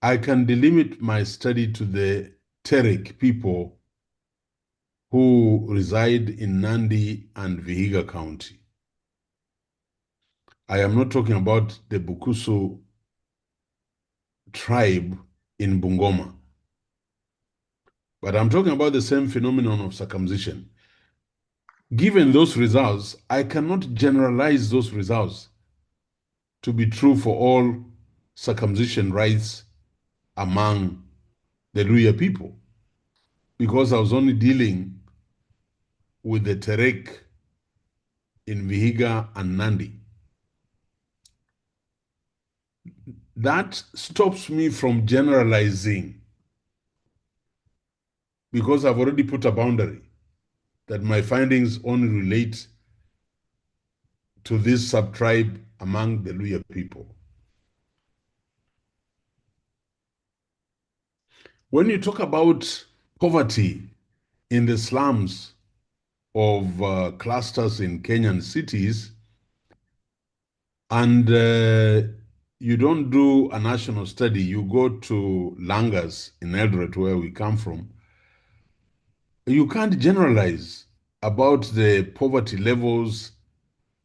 I can delimit my study to the Terek people who reside in Nandi and Vihiga County. I am not talking about the Bukusu tribe in Bungoma, but I'm talking about the same phenomenon of circumcision. Given those results, I cannot generalize those results to be true for all circumcision rites among the Luhya people, because I was only dealing with the Terek in Vihiga and Nandi. That stops me from generalizing, because I've already put a boundary that my findings only relate to this sub-tribe among the Luhya people. When you talk about poverty in the slums of clusters in Kenyan cities, and you don't do a national study, you go to Langas in Eldoret, where we come from, you can't generalize about the poverty levels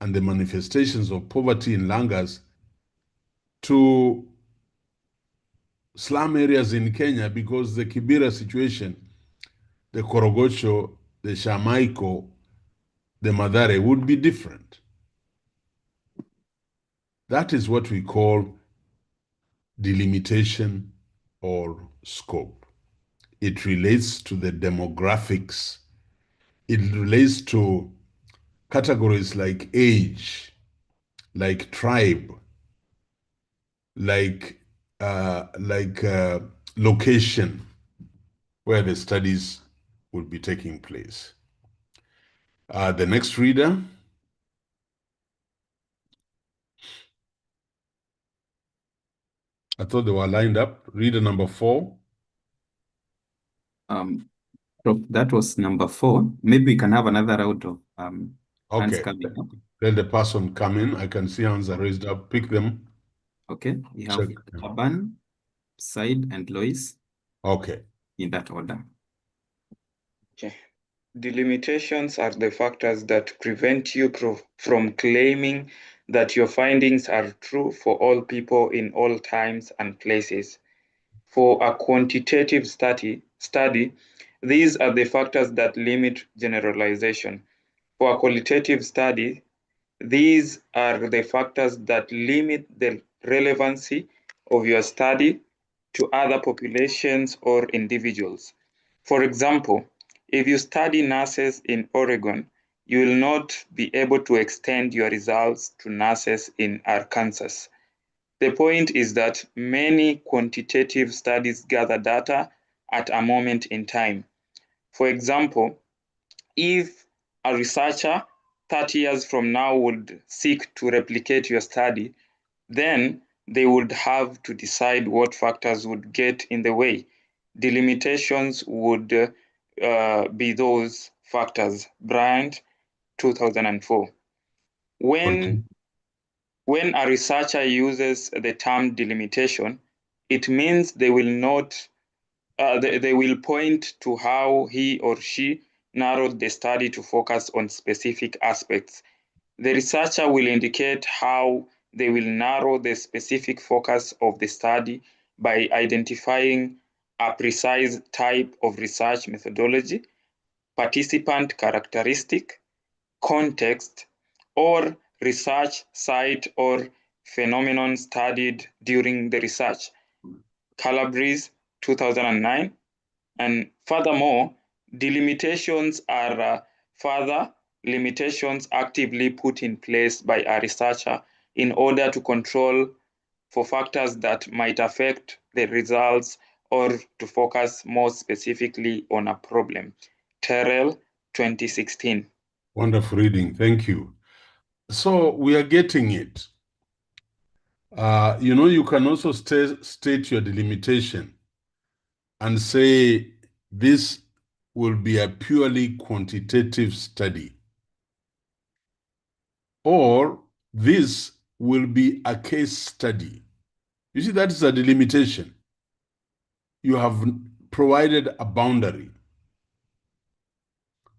and the manifestations of poverty in Langas to slum areas in Kenya, because the Kibera situation, the Korogocho, the Shamaiko, the Madare would be different. That is what we call delimitation or scope. It relates to the demographics. It relates to categories like age, like tribe, like location where the studies will be taking place. The next reader. I thought they were lined up. Reader number 4. Prof, that was number 4. Maybe we can have another round of hands Okay. coming up. Let the person come in. I can see hands are raised up. Pick them. Okay, we have Check. Laban, Said, and Lois Okay. in that order. Okay. Delimitations are the factors that prevent you from claiming that your findings are true for all people in all times and places. For a quantitative study, these are the factors that limit generalization. For a qualitative study, these are the factors that limit the relevancy of your study to other populations or individuals. For example, if you study nurses in Oregon, you will not be able to extend your results to nurses in Arkansas. The point is that many quantitative studies gather data at a moment in time. For example, if a researcher 30 years from now would seek to replicate your study, then they would have to decide what factors would get in the way. Delimitations would be those factors. Bryant, 2004. When a researcher uses the term delimitation, it means they will not they will point to how he or she narrowed the study to focus on specific aspects. The researcher will indicate how they will narrow the specific focus of the study by identifying a precise type of research methodology, participant characteristic, context, or research site or phenomenon studied during the research. Calabrese, 2009. And furthermore, delimitations are further limitations actively put in place by a researcher in order to control for factors that might affect the results or to focus more specifically on a problem. Terrell, 2016. Wonderful reading. Thank you. So we are getting it. You know, you can also state your delimitation and say this will be a purely quantitative study, or this will be a case study. You see, that is a delimitation. You have provided a boundary.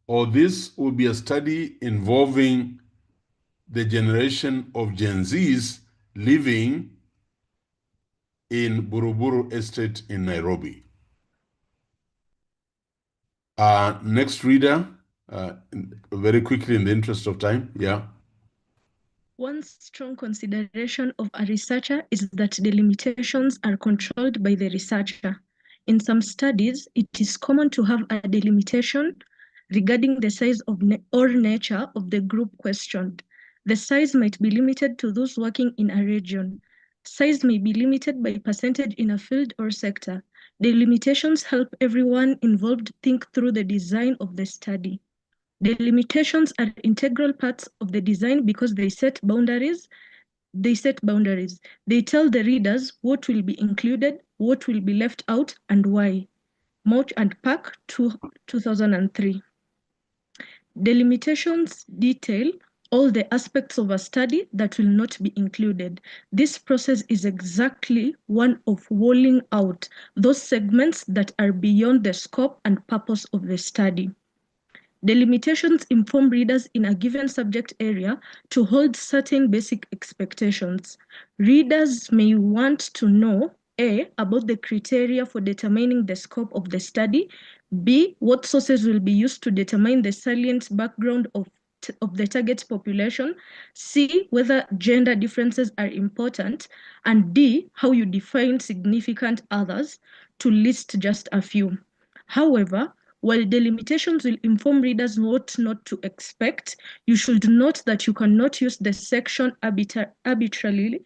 Or this will be a study involving the generation of Gen Zs living in Buruburu Estate in Nairobi. Next reader, very quickly in the interest of time. Yeah. One strong consideration of a researcher is that the limitations are controlled by the researcher. In some studies, it is common to have a delimitation regarding the size of or nature of the group questioned. The size might be limited to those working in a region. Size may be limited by percentage in a field or sector. The limitations help everyone involved think through the design of the study. The limitations are integral parts of the design because they set boundaries. They tell the readers what will be included, what will be left out, and why. Mouch and Park, 2003. The limitations detail all the aspects of a study that will not be included. This process is exactly one of walling out those segments that are beyond the scope and purpose of the study. The limitations inform readers in a given subject area to hold certain basic expectations. Readers may want to know A, about the criteria for determining the scope of the study, B, what sources will be used to determine the salient background of the target population, C, whether gender differences are important, and D, how you define significant others, to list just a few. However, while the limitations will inform readers what not to expect, you should note that you cannot use the section arbitrarily.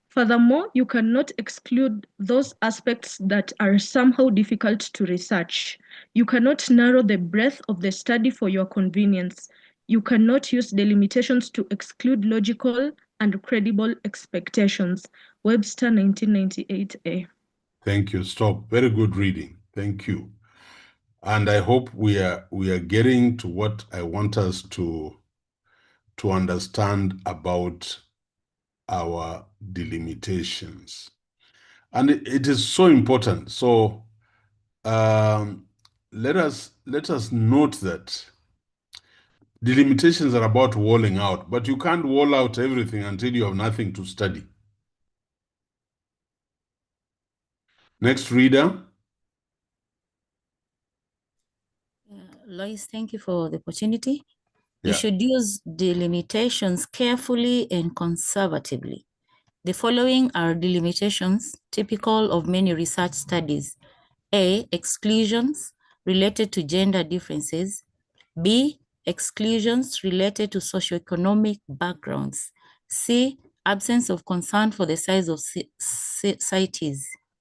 Furthermore, you cannot exclude those aspects that are somehow difficult to research. You cannot narrow the breadth of the study for your convenience. You cannot use the limitations to exclude logical and credible expectations. Webster, 1998A. Thank you. Stop. Very good reading. Thank you. And I hope we are getting to what I want us to understand about our delimitations. And it is so important. So let us note that delimitations are about walling out, but you can't wall out everything until you have nothing to study. Next reader. Lois, thank you for the opportunity. Yeah. You should use delimitations carefully and conservatively. The following are delimitations typical of many research studies. A, exclusions related to gender differences. B, exclusions related to socioeconomic backgrounds. C, absence of concern for the size of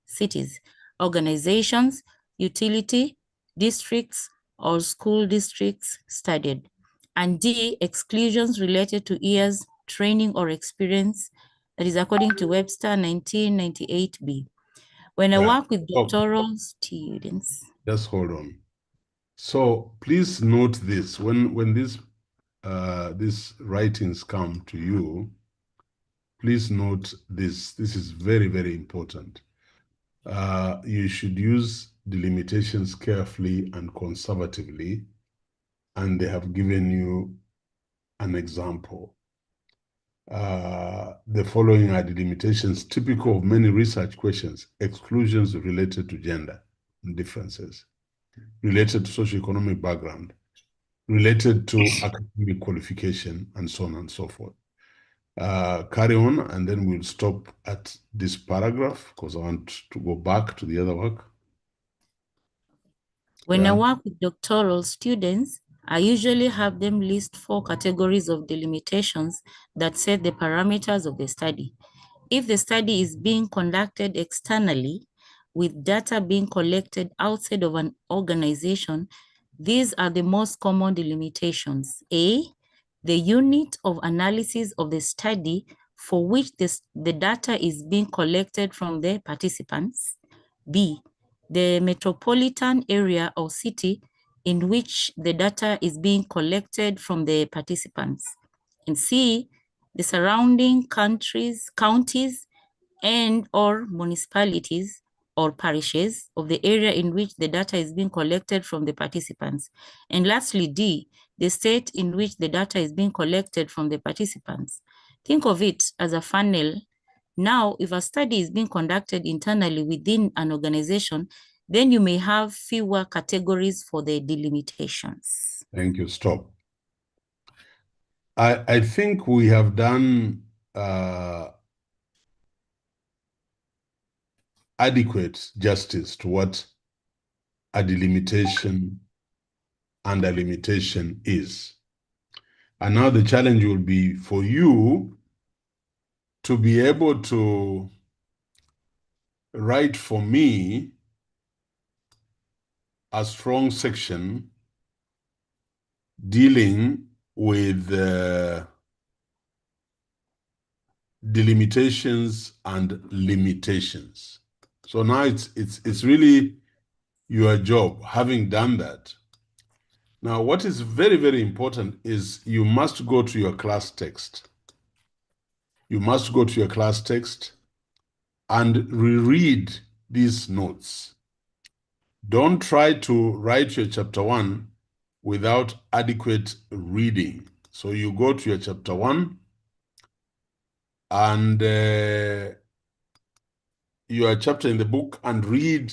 cities, organizations, utility, districts, or school districts studied. And D, exclusions related to years, training, or experience. That is according to Webster, 1998B. When I work with doctoral students. Just hold on. So please note this. When these writings come to you, please note this. This is very, very important. You should use the limitations carefully and conservatively, and they have given you an example. The following are the limitations typical of many research questions: exclusions related to gender differences, related to socioeconomic background, related to academic qualification, and so on and so forth. Carry on, and then we'll stop at this paragraph because I want to go back to the other work. When I work with doctoral students, I usually have them list 4 categories of delimitations that set the parameters of the study. If the study is being conducted externally, with data being collected outside of an organization, These are the most common delimitations. A, the unit of analysis of the study for which the data is being collected from the participants. B, the metropolitan area or city in which the data is being collected from the participants. And C, the surrounding counties and or municipalities or parishes of the area in which the data is being collected from the participants. And lastly, D, the state in which the data is being collected from the participants. Think of it as a funnel. Now, if a study is being conducted internally within an organization, then you may have fewer categories for the delimitations. Thank you. Stop. I think we have done adequate justice to what a delimitation and a limitation is. And now the challenge will be for you to be able to write for me a strong section dealing with delimitations and limitations. So now it's really your job, having done that. Now, what is very, very important is you must go to your class text. You must go to your class text and reread these notes. Don't try to write your chapter 1 without adequate reading. So you go to your chapter 1 and your chapter in the book and read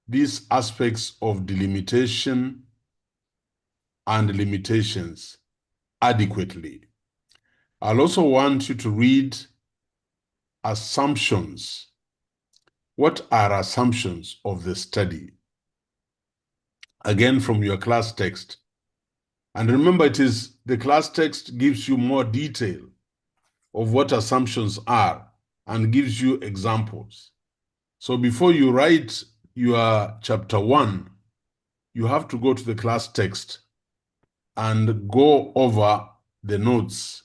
these aspects of delimitation and limitations adequately. I'll also want you to read assumptions. What are assumptions of the study? Again, from your class text. And remember, it is the class text gives you more detail of what assumptions are and gives you examples. So before you write your chapter 1, you have to go to the class text and go over the notes.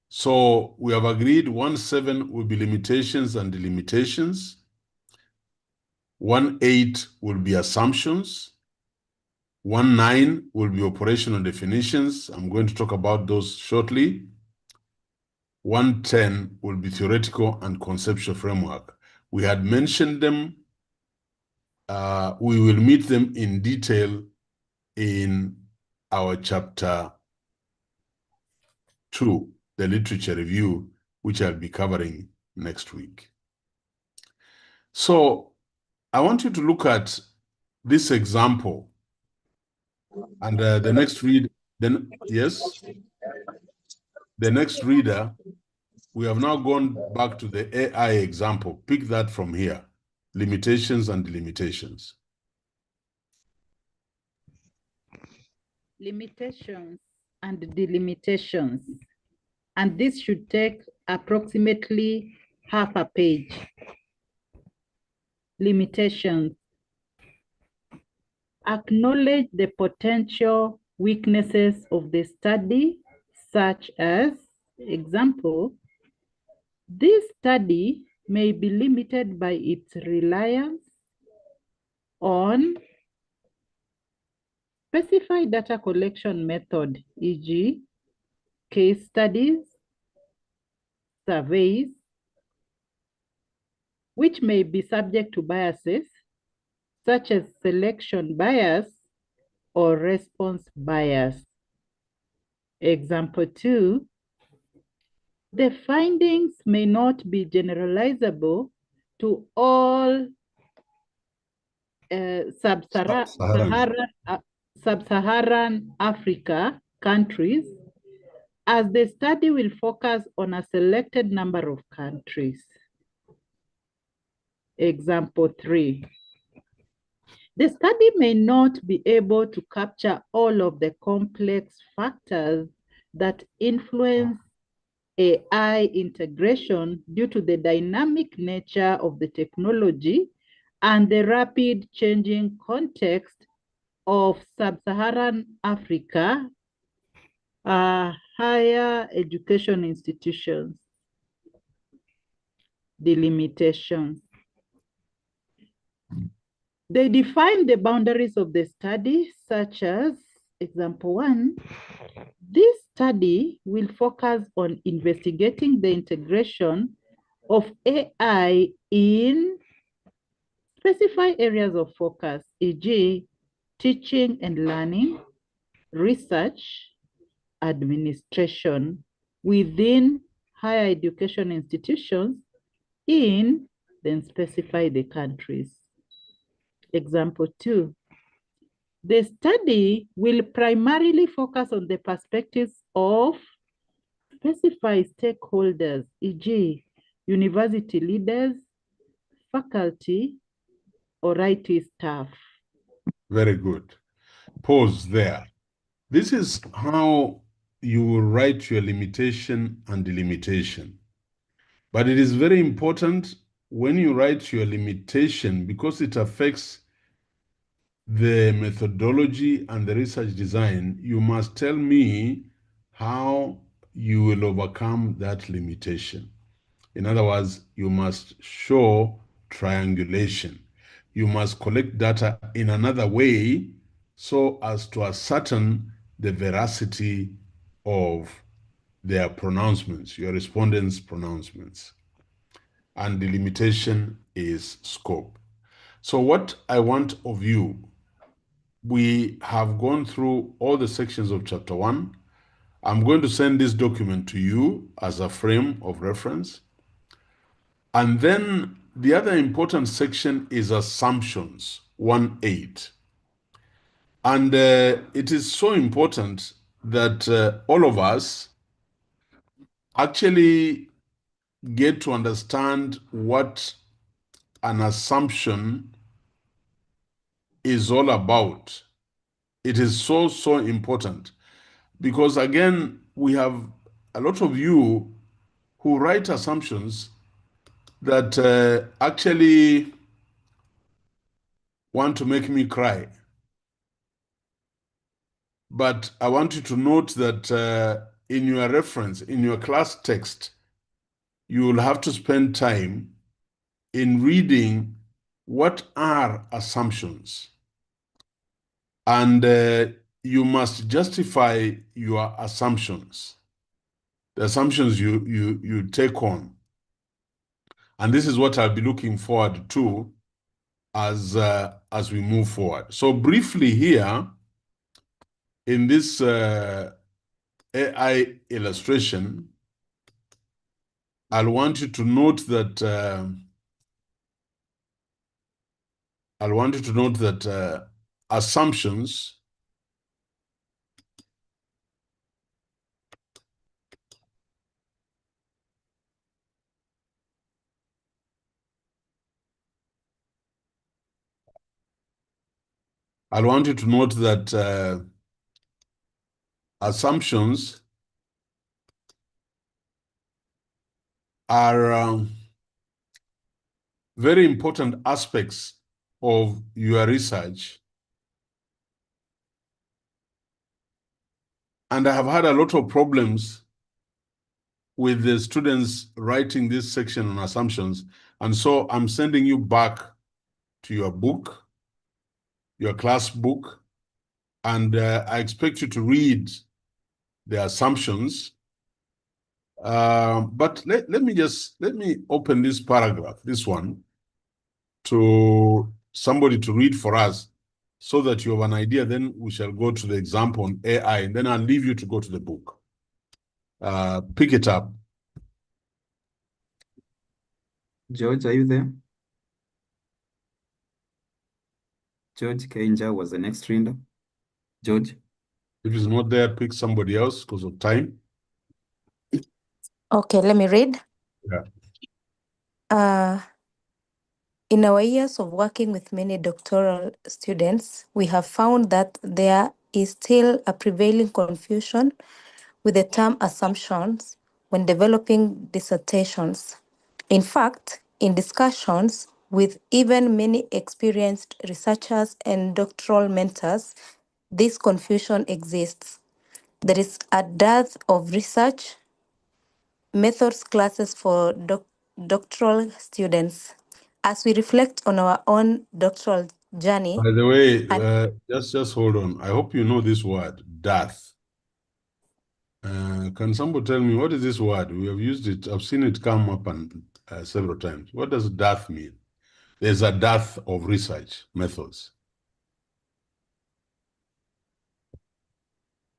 So we have agreed 1.7 will be limitations and delimitations. 1.8 will be assumptions. 1.9 will be operational definitions. I'm going to talk about those shortly. 1.10 will be theoretical and conceptual framework. We had mentioned them. We will meet them in detail in our chapter 2, the literature review, which I'll be covering next week. So I want you to look at this example. And the next read, then yes, the next reader, we have now gone back to the AI example. Pick that from here, limitations and delimitations. Limitations and delimitations. And this should take approximately half a page. Limitations. Acknowledge the potential weaknesses of the study, such as, example, this study may be limited by its reliance on specified data collection method, e.g., case studies, surveys, which may be subject to biases, such as selection bias or response bias. Example 2, the findings may not be generalizable to all sub-Saharan Africa countries, as the study will focus on a selected number of countries. Example 3, the study may not be able to capture all of the complex factors that influence AI integration due to the dynamic nature of the technology and the rapid changing context of Sub-Saharan Africa higher education institutions. Delimitations. They define the boundaries of the study, such as, example 1, this study will focus on investigating the integration of AI in specified areas of focus, e.g., teaching and learning, research, administration within higher education institutions in, then specify the countries. Example 2, the study will primarily focus on the perspectives of specified stakeholders, e.g., university leaders, faculty, or IT staff. Very good. Pause there. This is how you will write your limitation and delimitation. But it is very important when you write your limitation, because it affects the methodology and the research design, you must tell me how you will overcome that limitation. In other words, you must show triangulation. You must collect data in another way so as to ascertain the veracity of their pronouncements, your respondents' pronouncements. And the limitation is scope. So what I want of you, we have gone through all the sections of chapter 1. I'm going to send this document to you as a frame of reference. And then the other important section is assumptions, 1.8. And it is so important that all of us actually get to understand what an assumption is all about. It is so, so important because, again, we have a lot of you who write assumptions that actually want to make me cry. But I want you to note that in your reference, in your class text, you will have to spend time in reading what are assumptions. And you must justify your assumptions, the assumptions you take on. And this is what I'll be looking forward to as we move forward. So briefly here, in this AI illustration, I'll want you to note that assumptions assumptions are very important aspects of your research. And I have had a lot of problems with the students writing this section on assumptions. And so I'm sending you back to your book, your class book, and I expect you to read the assumptions. But let me open this paragraph, this one, to somebody to read for us so that you have an idea. Then we shall go to the example on AI, and then I'll leave you to go to the book. Pick it up. George, are you there? George Kainja was the next reader. George? If he's not there, pick somebody else because of time. Okay, let me read. Yeah. In our years of working with many doctoral students, we have found that there is still a prevailing confusion with the term assumptions when developing dissertations. In fact, in discussions, with even many experienced researchers and doctoral mentors, this confusion exists. There is a dearth of research methods classes for doctoral students. As we reflect on our own doctoral journey, By the way, just hold on. I hope you know this word, death. Can somebody tell me what is this word? We have used it. I've seen it come up several times. What does death mean? There's a dearth of research methods.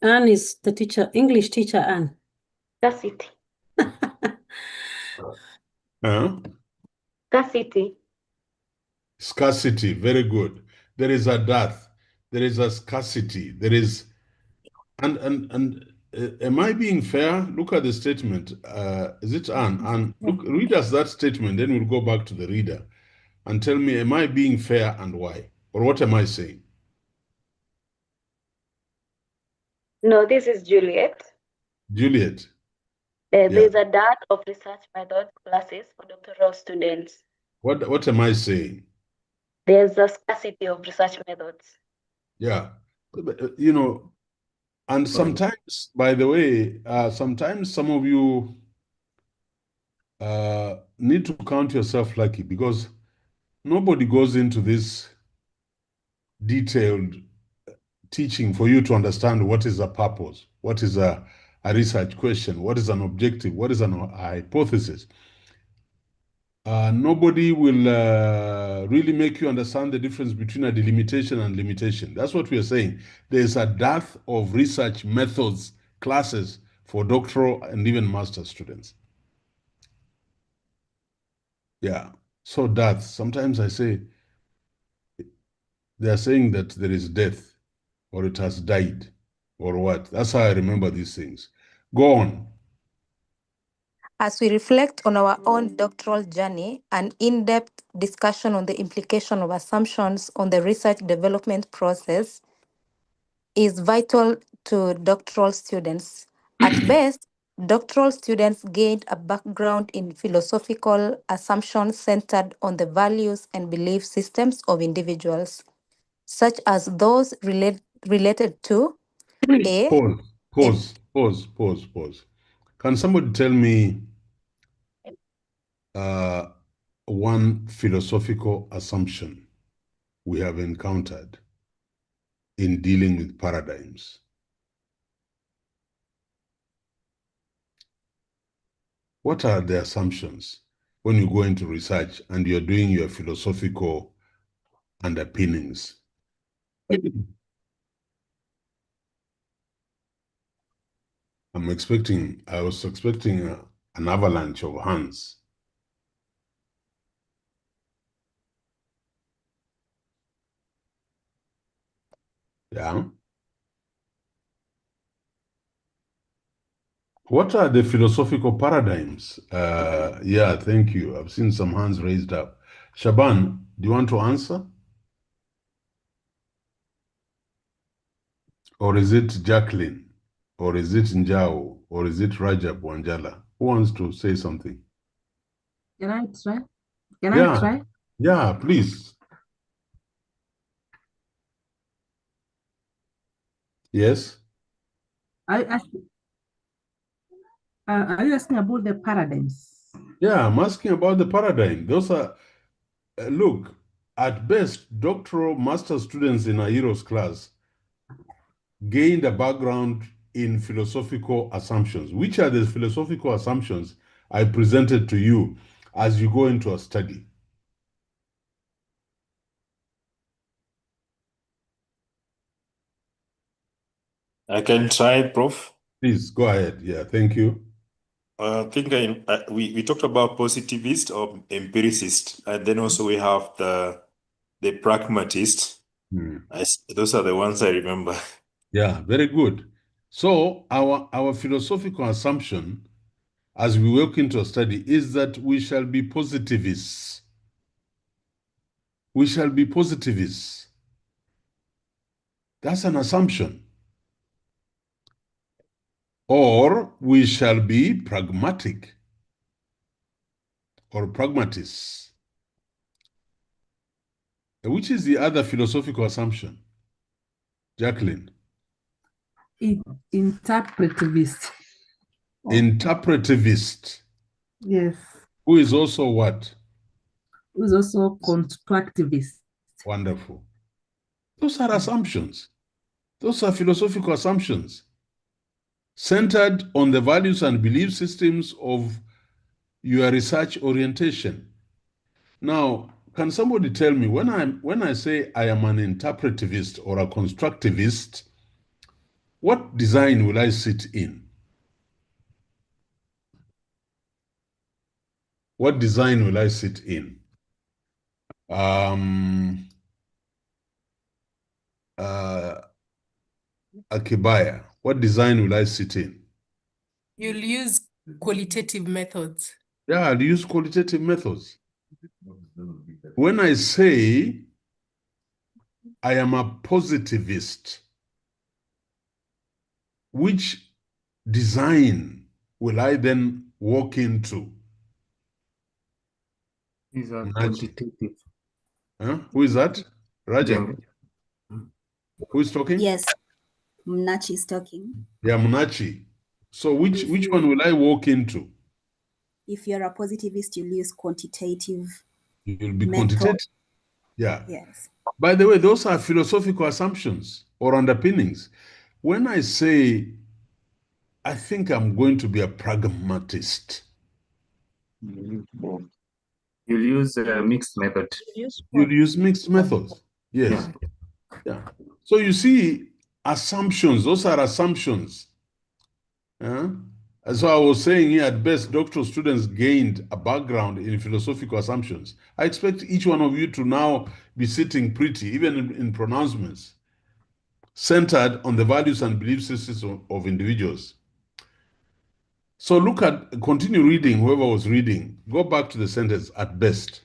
Anne is the teacher, English teacher, Anne. Scarcity. Huh? Scarcity. Scarcity, very good. There is a dearth. There is a scarcity. There is, and am I being fair? Look at the statement. Is it Anne? And look, read us that statement. Then we'll go back to the reader and tell me, am I being fair and why? Or what am I saying? No, this is Juliet. Juliet. There's a dearth of research method classes for doctoral students. What am I saying? There's a scarcity of research methods. Yeah. You know, and sometimes, by the way, sometimes some of you need to count yourself lucky because nobody goes into this detailed teaching for you to understand what is a purpose, what is a research question, what is an objective, what is a hypothesis. Nobody will really make you understand the difference between a delimitation and limitation. That's what we are saying. There's a dearth of research methods, classes for doctoral and even master students. Yeah. So death, sometimes I say, they are saying that there is death or it has died or what. That's how I remember these things. Go on. as we reflect on our own doctoral journey, an in-depth discussion on the implication of assumptions on the research development process is vital to doctoral students. At best, doctoral students gained a background in philosophical assumptions centered on the values and belief systems of individuals, such as those related to A. Pause. Can somebody tell me one philosophical assumption we have encountered in dealing with paradigms? What are the assumptions when you go into research and you're doing your philosophical underpinnings? I was expecting an avalanche of hands. Yeah. What are the philosophical paradigms? Yeah, thank you. I've seen some hands raised up. Shaban, do you want to answer? Or is it Jacqueline? Or is it Njao? Or is it Rajab Wanjala? Who wants to say something? Can I try? I try? Yeah, please. Yes? Are you asking about the paradigms? Yeah, I'm asking about the paradigm. Those are, look, at best, doctoral master students in Ayiro's class gained a background in philosophical assumptions. Which are the philosophical assumptions I presented to you as you go into a study? I can try, Prof. Please go ahead. Yeah, thank you. I think we talked about positivist or empiricist, and then also we have the pragmatist. Those are the ones I remember. Yeah, very good. So our philosophical assumption as we work into a study is that we shall be positivists. We shall be positivists. That's an assumption. Or we shall be pragmatic or pragmatists. Which is the other philosophical assumption? Jacqueline. Interpretivist. Interpretivist. Yes. Who is also what? Who's also constructivist. Wonderful. Those are assumptions. Those are philosophical assumptions centered on the values and belief systems of your research orientation. Now, can somebody tell me when I say I am an interpretivist or a constructivist, what design will I sit in? What design will I sit in? Akibaya, what design will I sit in? You'll use qualitative methods. Yeah, I'll use qualitative methods. When I say I am a positivist, which design will I then walk into? These are quantitative. Huh? Who is that? Raja. Who is talking? Yes, Mnachi is talking. Yeah, Munachi. So which one will I walk into? If you're a positivist, you'll use quantitative. You'll be method. quantitative. Yeah. Yes. By the way, those are philosophical assumptions or underpinnings. When I say, I think I'm going to be a pragmatist. You'll use a mixed method. You'll use mixed methods. Yes. Yeah. So you see, assumptions, those are assumptions. So I was saying here, at best, doctoral students gained a background in philosophical assumptions. I expect each one of you to now be sitting pretty, even in pronouncements, centered on the values and belief systems of individuals. So continue reading, whoever was reading. Go back to the sentence, at best.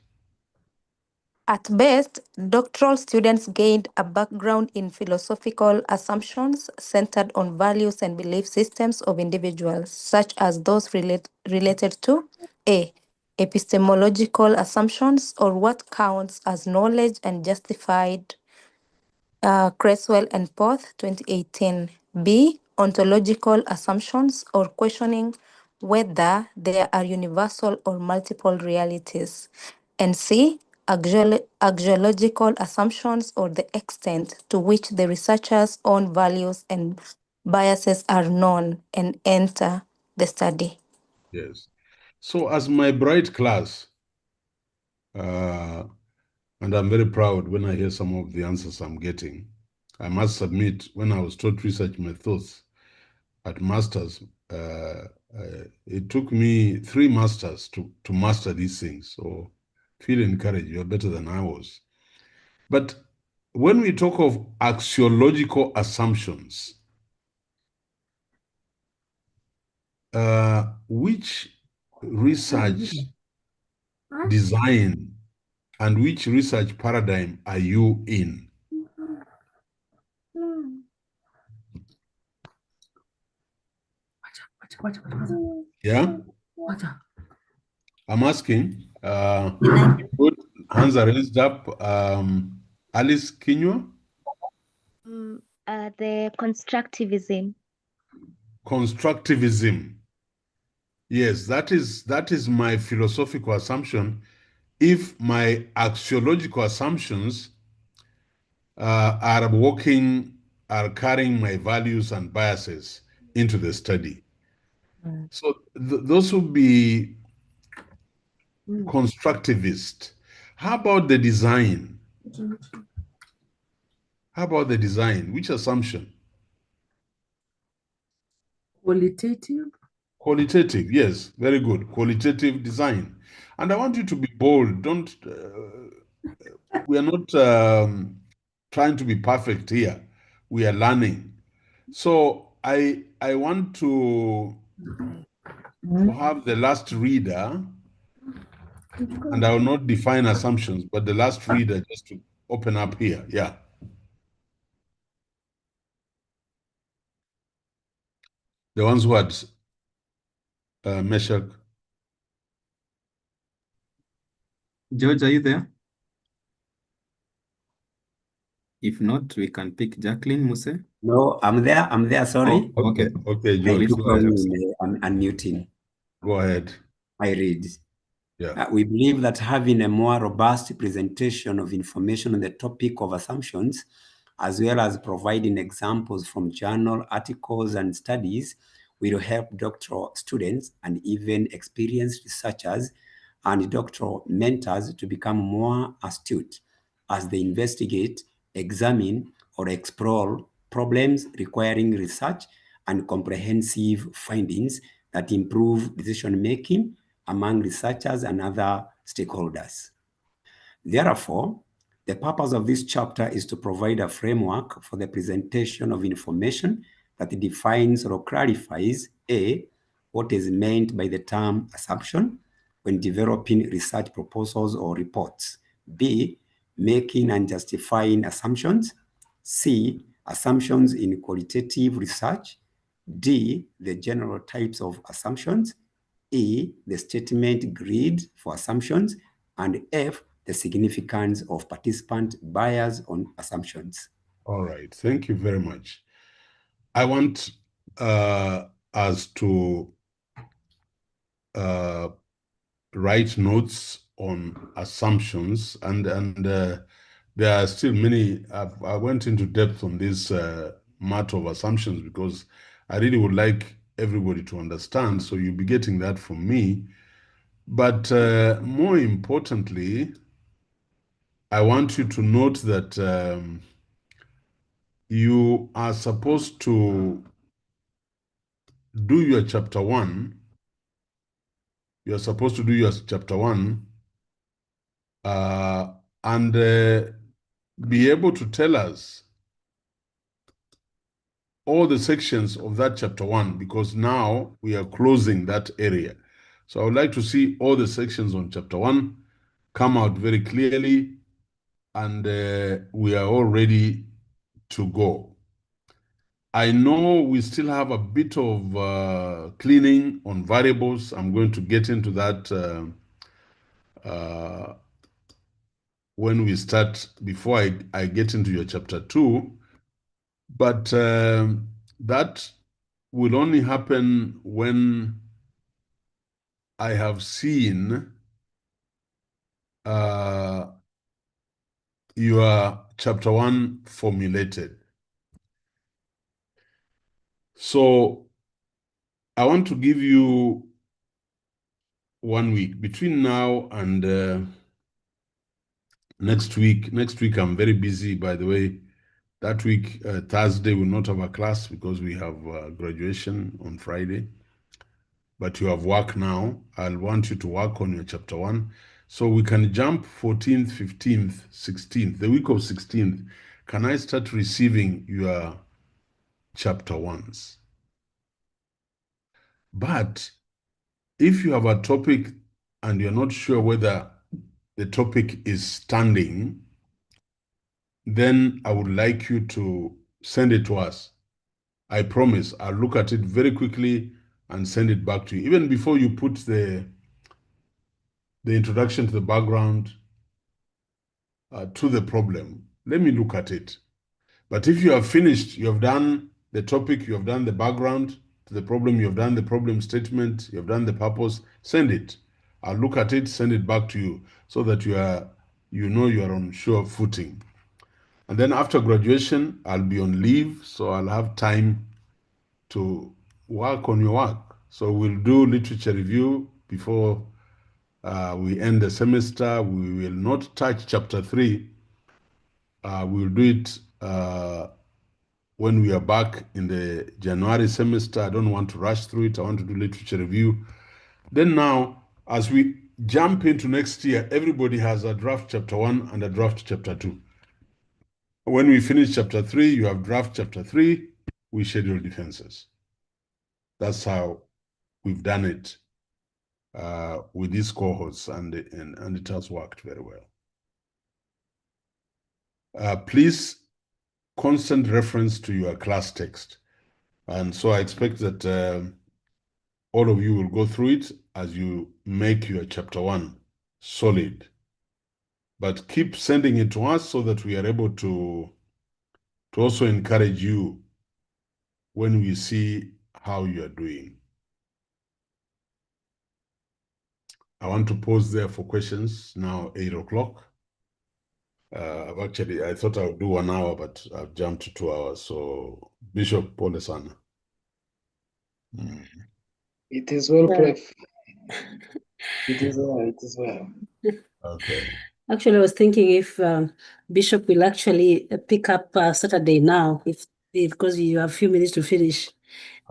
At best, doctoral students gained a background in philosophical assumptions centered on values and belief systems of individuals, such as those related to A. Epistemological assumptions, or what counts as knowledge and justified, Creswell and Porth, 2018. B. Ontological assumptions, or questioning whether there are universal or multiple realities. And C. Axiological assumptions, or the extent to which the researcher's own values and biases are known and enter the study. Yes. So as my bright class, and I'm very proud when I hear some of the answers I'm getting. I must submit, when I was taught research methods at masters, it took me 3 masters to master these things. So feel encouraged, you're better than I was. But when we talk of axiological assumptions, which research design and which research paradigm are you in? Yeah? I'm asking. Good. Hands are raised up. Alice Kinyua? The constructivism. Constructivism. Yes, that is my philosophical assumption. If my axiological assumptions are carrying my values and biases into the study. So those would be constructivist. How about the design? How about the design? Which assumption? Qualitative. Qualitative, yes, very good. Qualitative design. And I want you to be bold. Don't, we are not trying to be perfect here. We are learning. So I want to have the last reader, and I will not define assumptions, but the last reader just to open up here. Yeah. The ones who had Meshach. George, are you there? If not, we can pick Jacqueline Muse. No, I'm there, sorry. Oh, okay. Okay, I George, took go ahead. on unmuting. Go ahead. I read. Yeah. We believe that having a more robust presentation of information on the topic of assumptions, as well as providing examples from journal articles and studies, will help doctoral students and even experienced researchers and doctoral mentors to become more astute as they investigate, examine, or explore problems requiring research and comprehensive findings that improve decision-making among researchers and other stakeholders. Therefore, the purpose of this chapter is to provide a framework for the presentation of information that defines or clarifies A, what is meant by the term assumption when developing research proposals or reports, B, making and justifying assumptions, C, assumptions in qualitative research, D, the general types of assumptions, E, the statement grid for assumptions, and F, the significance of participant bias on assumptions. All right, thank you very much. I want us to write notes on assumptions, and there are still many. I went into depth on this matter of assumptions because I really would like everybody to understand, so you'll be getting that from me. But more importantly, I want you to note that you are supposed to do your chapter 1. You're supposed to do your chapter 1 and be able to tell us all the sections of that chapter 1, because now we are closing that area. So I would like to see all the sections on chapter 1 come out very clearly, and we are all ready to go. I know we still have a bit of cleaning on variables. I'm going to get into that when we start, before I get into your chapter 2. But that will only happen when I have seen your chapter 1 formulated. So I want to give you 1 week between now and next week. Next week I'm very busy, by the way. That week, Thursday, we'll not have a class because we have graduation on Friday. But you have work now. I'll want you to work on your chapter 1. So we can jump 14th, 15th, 16th. The week of 16th, can I start receiving your chapter 1s? But if you have a topic and you're not sure whether the topic is standing, then I would like you to send it to us. I promise I'll look at it very quickly and send it back to you. Even before you put the introduction to the background to the problem, let me look at it. But if you have finished, you have done the topic, you have done the background to the problem, you have done the problem statement, you have done the purpose, send it. I'll look at it, send it back to you so that you know you are on sure footing. And then after graduation, I'll be on leave, so I'll have time to work on your work. So we'll do literature review before we end the semester. We will not touch chapter 3. We'll do it when we are back in the January semester. I don't want to rush through it. I want to do literature review. Then now, as we jump into next year, everybody has a draft chapter 1 and a draft chapter 2. When we finish chapter 3, you have draft chapter 3, we schedule defenses. That's how we've done it with these cohorts, and it has worked very well. Please, constant reference to your class text. And so I expect that all of you will go through it as you make your chapter 1 solid. But keep sending it to us so that we are able to to also encourage you when we see how you are doing. I want to pause there for questions now, 8 o'clock. Actually, I thought I would do 1 hour, but I've jumped to 2 hours. So, Bishop Polesana. It is well, Prof. It is well, it is well. Okay. Actually, I was thinking if Bishop will actually pick up Saturday now, if because you have a few minutes to finish,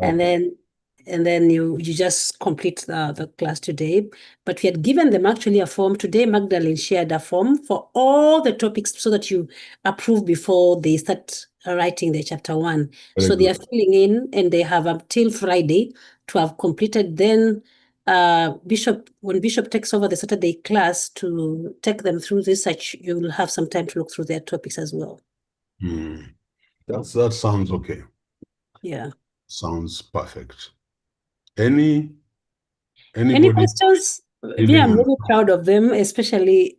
and then you just complete the class today. But we had given them actually a form today. Magdalene shared a form for all the topics so that you approve before they start writing the chapter 1. Very so they are good. filling in, and they have until Friday to have completed. Then when Bishop takes over the Saturday class to take them through research, you will have some time to look through their topics as well. That sounds okay. Yeah. Sounds perfect. Anybody Any questions? Yeah, I'm very proud of them, especially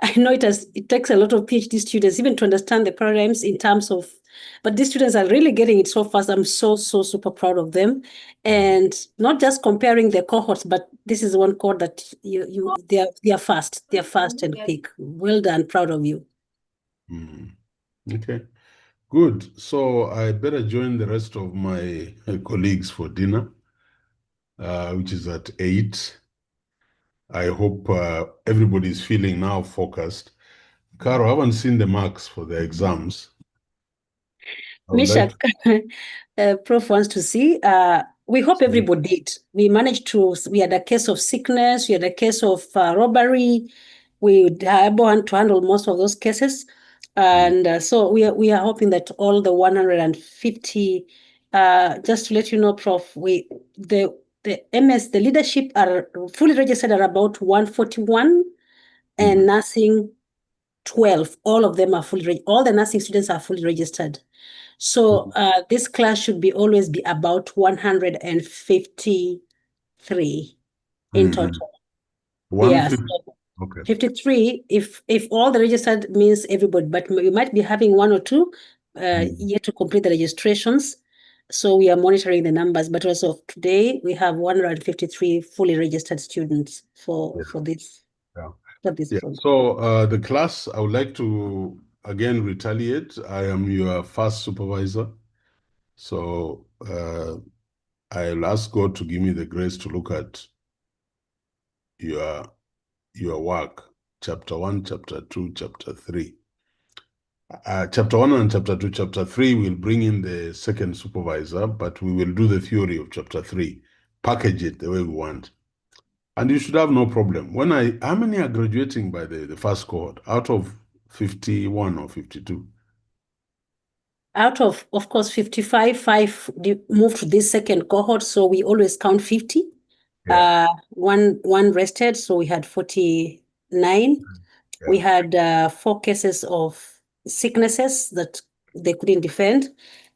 I know it takes a lot of PhD students even to understand the paradigms in terms of, but these students are really getting it so fast. I'm so super proud of them. And not just comparing the cohorts, but this is one cohort that they are fast. They are fast and quick. Well done, proud of you. Okay, good. So I better join the rest of my colleagues for dinner, which is at 8. I hope everybody's feeling now focused. Caro, I haven't seen the marks for the exams. Misha, Prof wants to see. We hope everybody did. We had a case of sickness, we had a case of robbery. We were able to handle most of those cases. And so we are hoping that all the 150, just to let you know, Prof, the MS, the leadership are fully registered at about 141 and nursing 12. All of them are all the nursing students are fully registered. So this class should always be about 153 in total. 150. Yes. Okay. 53 if all the registered means everybody, but we might be having 1 or 2 yet to complete the registrations. So we are monitoring the numbers, but as of today, we have 153 fully registered students for this. For this program. So the class, I would like to again retaliate. I am your first supervisor. So I'll ask God to give me the grace to look at your work, chapter 1, chapter 2, chapter 3. Chapter 1 and chapter 2, chapter 3 will bring in the second supervisor, but we will do the theory of chapter 3, package it the way we want. And you should have no problem. How many are graduating by the first cohort out of 51 or 52? Out of course, 55, 5 moved to this second cohort, so we always count 50. One rested, so we had 49. We had 4 cases of sicknesses that they couldn't defend.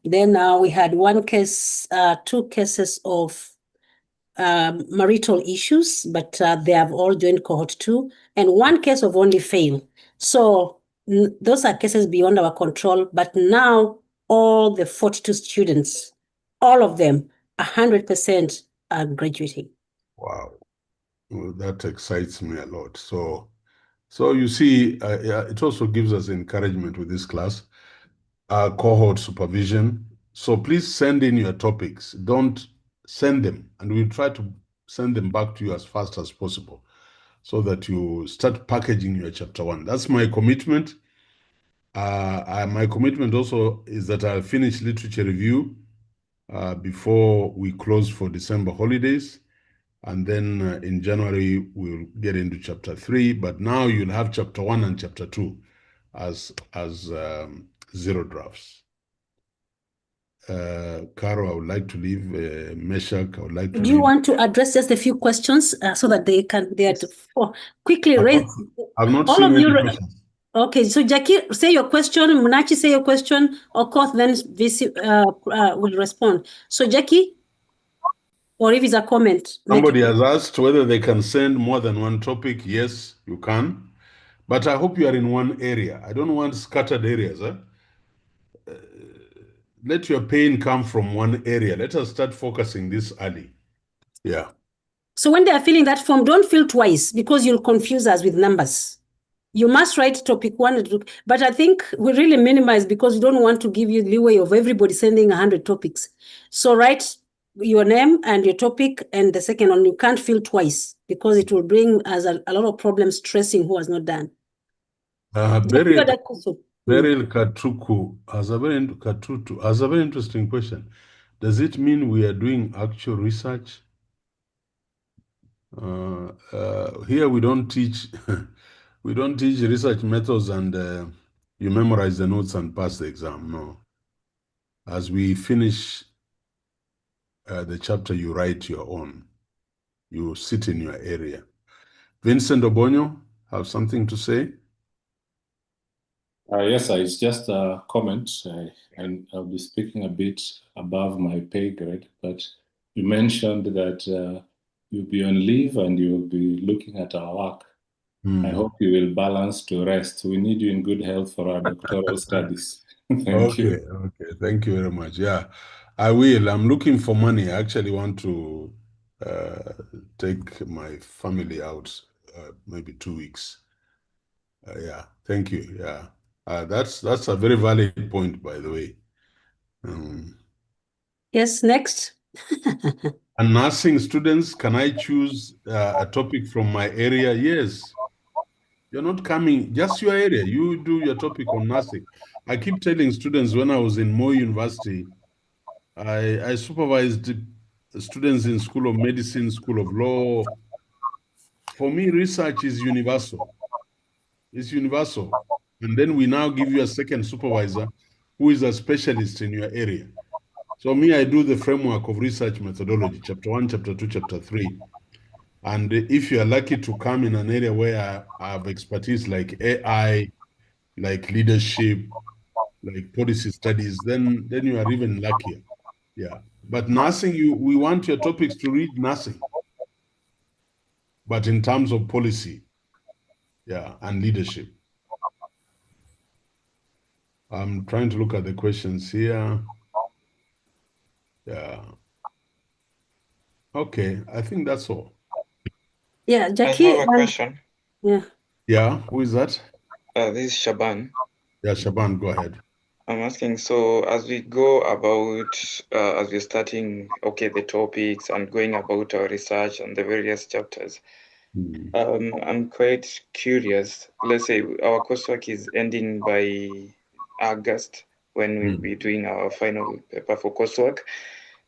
Then we had 1 case, 2 cases of marital issues, but they have all joined cohort 2, and 1 case of only fail. So those are cases beyond our control, but now all the 42 students, all of them, 100% are graduating. Wow, well, that excites me a lot. So you see, it also gives us encouragement with this class, cohort supervision. So please send in your topics. Don't send them, and we'll try to send them back to you as fast as possible so that you start packaging your chapter 1. That's my commitment. My commitment also is that I'll finish literature review before we close for December holidays. And then in January, we'll get into chapter 3. But now you'll have chapter 1 and chapter 2 as 0 drafts. Caro, I would like to leave. Meshach, I would like to Do you want to address just a few questions so that they are quickly raise? I've not all seen of any you. questions. Okay, so Jackie, say your question. Munachi, say your question. Of course, then VC will respond. So Jackie, or if it's a comment. Somebody has asked whether they can send more than 1 topic. Yes, you can. But I hope you are in one area. I don't want scattered areas. let your pain come from one area. Let us start focusing this early. Yeah. So when they are filling that form, don't fill twice because you'll confuse us with numbers. You must write topic 1, but I think we really minimize because we don't want to give you leeway of everybody sending 100 topics. So write your name and your topic, and the second one, you can't fill twice because it will bring us a lot of problems stressing who has not done. Beryl Katuku has a very interesting question. Does it mean we are doing actual research? Here we don't teach we don't teach research methods and you memorize the notes and pass the exam. No. As we finish the chapter, you write your own. You sit in your area. Vincent Obonyo, have something to say? Yes, it's just a comment, and I'll be speaking a bit above my pay grade, but you mentioned that you'll be on leave and you'll be looking at our work. I hope you will balance to rest. We need you in good health for our doctoral studies. Thank you. Okay. Thank you very much. Yeah, I will. I'm looking for money. I actually want to take my family out maybe 2 weeks. Yeah, thank you. Yeah, that's a very valid point, by the way. Yes, next. And nursing students, can I choose a topic from my area? Yes. You're not coming, just your area. You do your topic on nursing. I keep telling students when I was in Moi University, I supervised students in School of Medicine, School of Law. For me, research is universal. It's universal. And then we now give you a second supervisor who is a specialist in your area. So me, I do the framework of research methodology, chapter 1, chapter 2, chapter 3. And if you are lucky to come in an area where I have expertise like AI, like leadership, like policy studies, then you are even luckier. Yeah. But nursing, we want your topics to read nursing. But in terms of policy, yeah, and leadership. I'm trying to look at the questions here. Yeah. Okay, I think that's all. Yeah, Jackie. I have a question. Yeah. Yeah, who is that? This is Shaban. Yeah, Shaban, go ahead. I'm asking, so as we go about, as we're starting, the topics and going about our research and the various chapters, I'm quite curious. Let's say our coursework is ending by August when we'll be doing our final paper for coursework.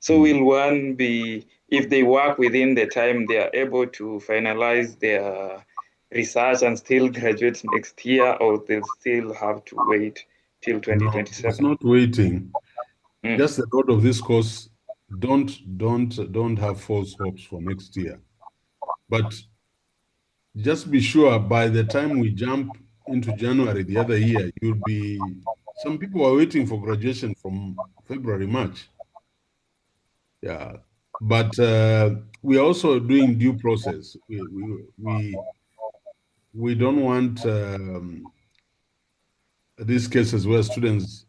So will one be, if they work within the time, they are able to finalize their research and still graduate next year, or they'll still have to wait till 2027? No, it's not waiting. Just the note of this course, don't have false hopes for next year. But just be sure by the time we jump into January the other year, some people are waiting for graduation from February, March. Yeah, but we are also doing due process. We don't want these cases where students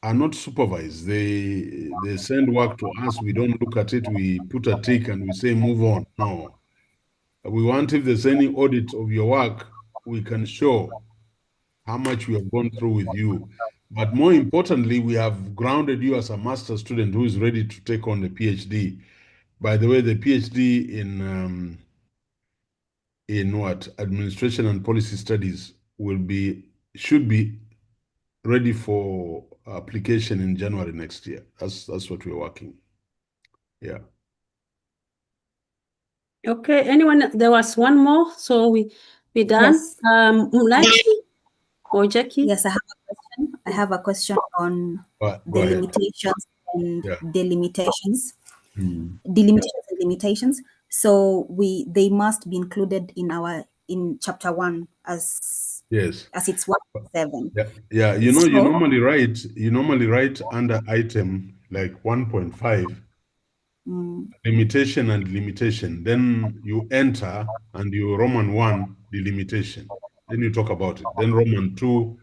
are not supervised. They send work to us. We don't look at it. We put a tick and we say move on. No, we want, if there's any audit of your work, we can show how much we have gone through with you. But more importantly, we have grounded you as a master student who is ready to take on the PhD. By the way, the PhD in what? Administration and policy studies should be ready for application in January next year. That's what we're working. Yeah. Okay, anyone? There was one more, so we done. Yes. Mulachi or Jackie? Yes, I have a question. I have a question on Go the ahead. limitations and Yeah. delimitations. Delimitations and limitations. So they must be included in chapter 1 as Yes. it's 1.7. Yeah. You normally write under item like 1.5 limitation and delimitation. Then you enter and you Roman 1 delimitation. Then you talk about it. Then Roman 2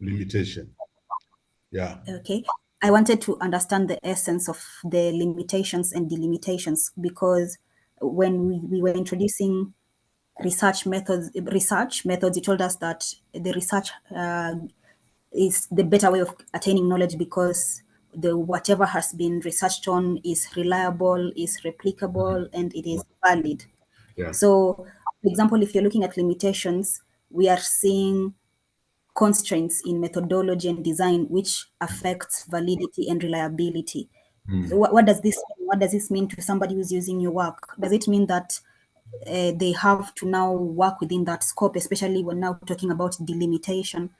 limitation. Yeah. Okay. I wanted to understand the essence of the limitations and delimitations, because when we were introducing research methods, you told us that the research is the better way of attaining knowledge because the whatever has been researched on is reliable, is replicable, and it is valid. Yeah. So, for example, if you're looking at limitations, we are seeing constraints in methodology and design which affects validity and reliability. So what does this mean? What does this mean to somebody who's using your work? Does it mean that they have to now work within that scope, especially when now talking about delimitation,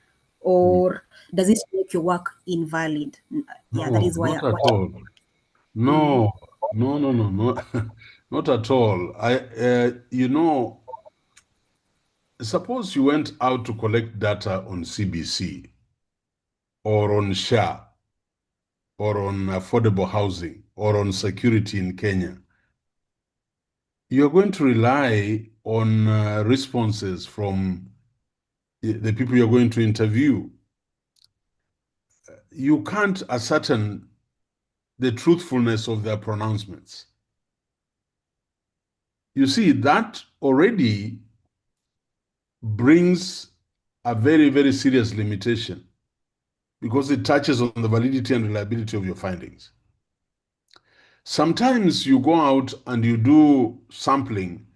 or does it make your work invalid? Yeah, that No, is why. not at all. No, no, not at all. Suppose you went out to collect data on CBC or on SHA or on affordable housing or on security in Kenya. You're going to rely on responses from the people you're going to interview. You can't ascertain the truthfulness of their pronouncements. You see, that already brings a very, very serious limitation because it touches on the validity and reliability of your findings. Sometimes you go out and you do sampling,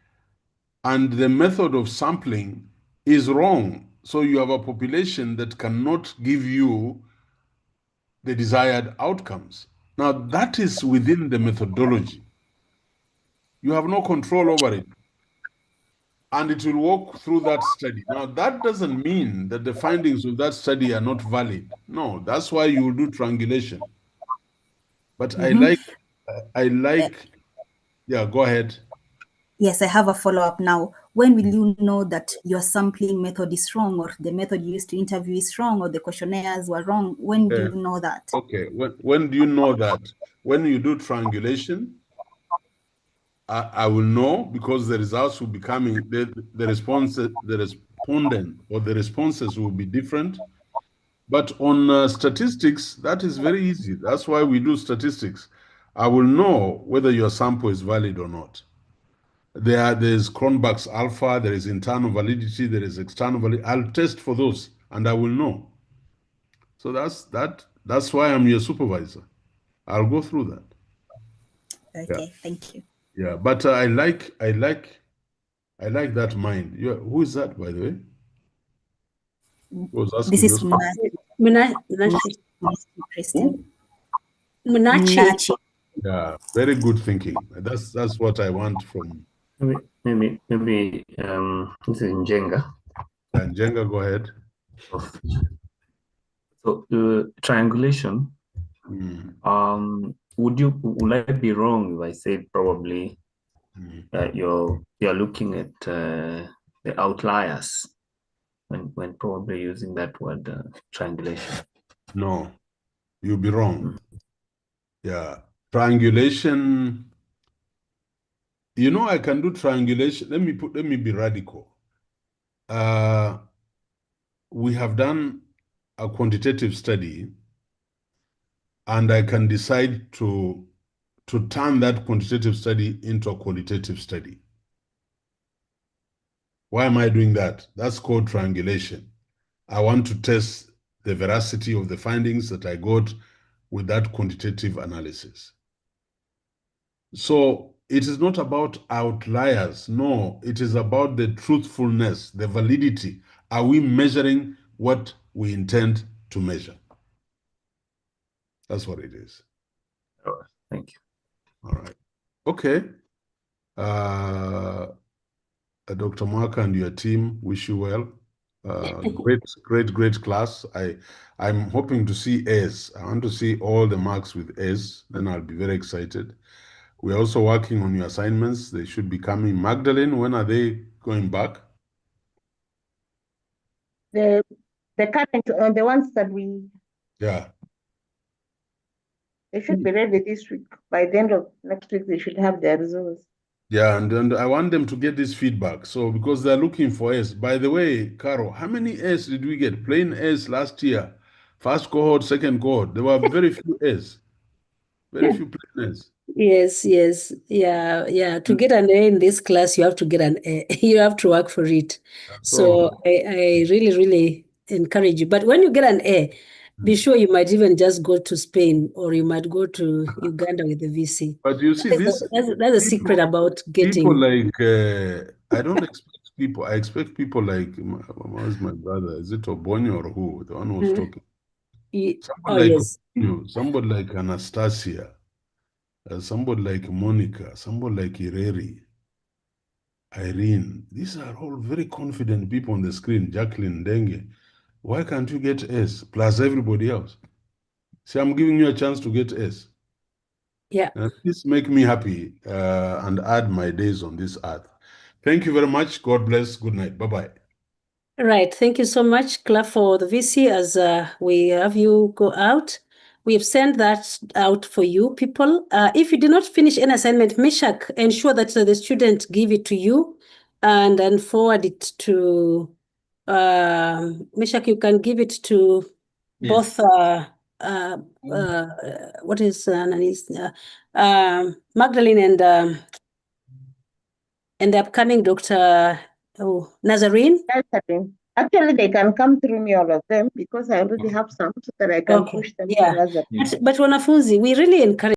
and the method of sampling is wrong. So you have a population that cannot give you the desired outcomes. Now, that is within the methodology. You have no control over it. And it will walk through that study. Now, that doesn't mean that the findings of that study are not valid. No, that's why you will do triangulation. But I like, yeah, go ahead. Yes, I have a follow-up now. When will you know that your sampling method is wrong, or the method you used to interview is wrong, or the questionnaires were wrong? When do you know that? Okay, when do you know that? When you do triangulation, I will know because the results will be coming, the respondent or the responses will be different. But on statistics, that is very easy. That's why we do statistics. I will know whether your sample is valid or not. There's Cronbach's alpha, there is internal validity, there is external validity. I'll test for those and I will know. So that's why I'm your supervisor. I'll go through that. Okay, thank you. Yeah, but I like that mind. Who is that, by the way? Who was asking This is those questions? Christian. Munachi. Yeah, very good thinking. That's what I want from. Maybe this is Njenga. And Njenga, go ahead. So triangulation. Would I be wrong if I said probably you're looking at the outliers when probably using that word triangulation? No, you'll be wrong. Yeah, triangulation. I can do triangulation. Let me be radical. We have done a quantitative study, and I can decide to turn that quantitative study into a qualitative study. Why am I doing that? That's called triangulation. I want to test the veracity of the findings that I got with that quantitative analysis. So it is not about outliers. No, it is about the truthfulness, the validity. Are we measuring what we intend to measure? That's what it is. All right, thank you. All right. Okay. Dr. Mark and your team, wish you well. Great class. I'm hoping to see A's. I want to see all the marks with A's. Then I'll be very excited. We're also working on your assignments. They should be coming. Magdalene, when are they going back? The current on the ones that they should be ready this week. By the end of next week, they should have their results. Yeah, and I want them to get this feedback. So because they're looking for A's. By the way, Caro, how many A's did we get? Plain A's last year First cohort, second cohort, there were very few A's, very few plain A's. Yes, yeah. To get an A in this class, you have to get an A. You have to work for it. So I really encourage you. But when you get an A, be sure you might even just go to Spain or you might go to Uganda with the VC. But you see, that's a secret about getting. People like, I don't expect people, I expect people like, what's my brother? Is it Obonyo or who? The one who was talking. Somebody like Obonyo, somebody like Anastasia, somebody like Monica, somebody like Ireri, Irene. These are all very confident people on the screen. Jacqueline, Denge. Why can't you get S plus everybody else? See, I'm giving you a chance to get S. Yeah. This make me happy and add my days on this earth. Thank you very much. God bless. Good night. Bye-bye. Right. Thank you so much, Claire, for the VC as we have you go out. We have sent that out for you people. If you did not finish an assignment, Meshach, ensure that the student give it to you and then forward it to Meshach. You can give it to both what is Magdalene and the upcoming Dr. Nazarene. Actually, they can come through me, all of them, because I already have some so that I can push them to Nazarene. But wanafunzi, we really encourage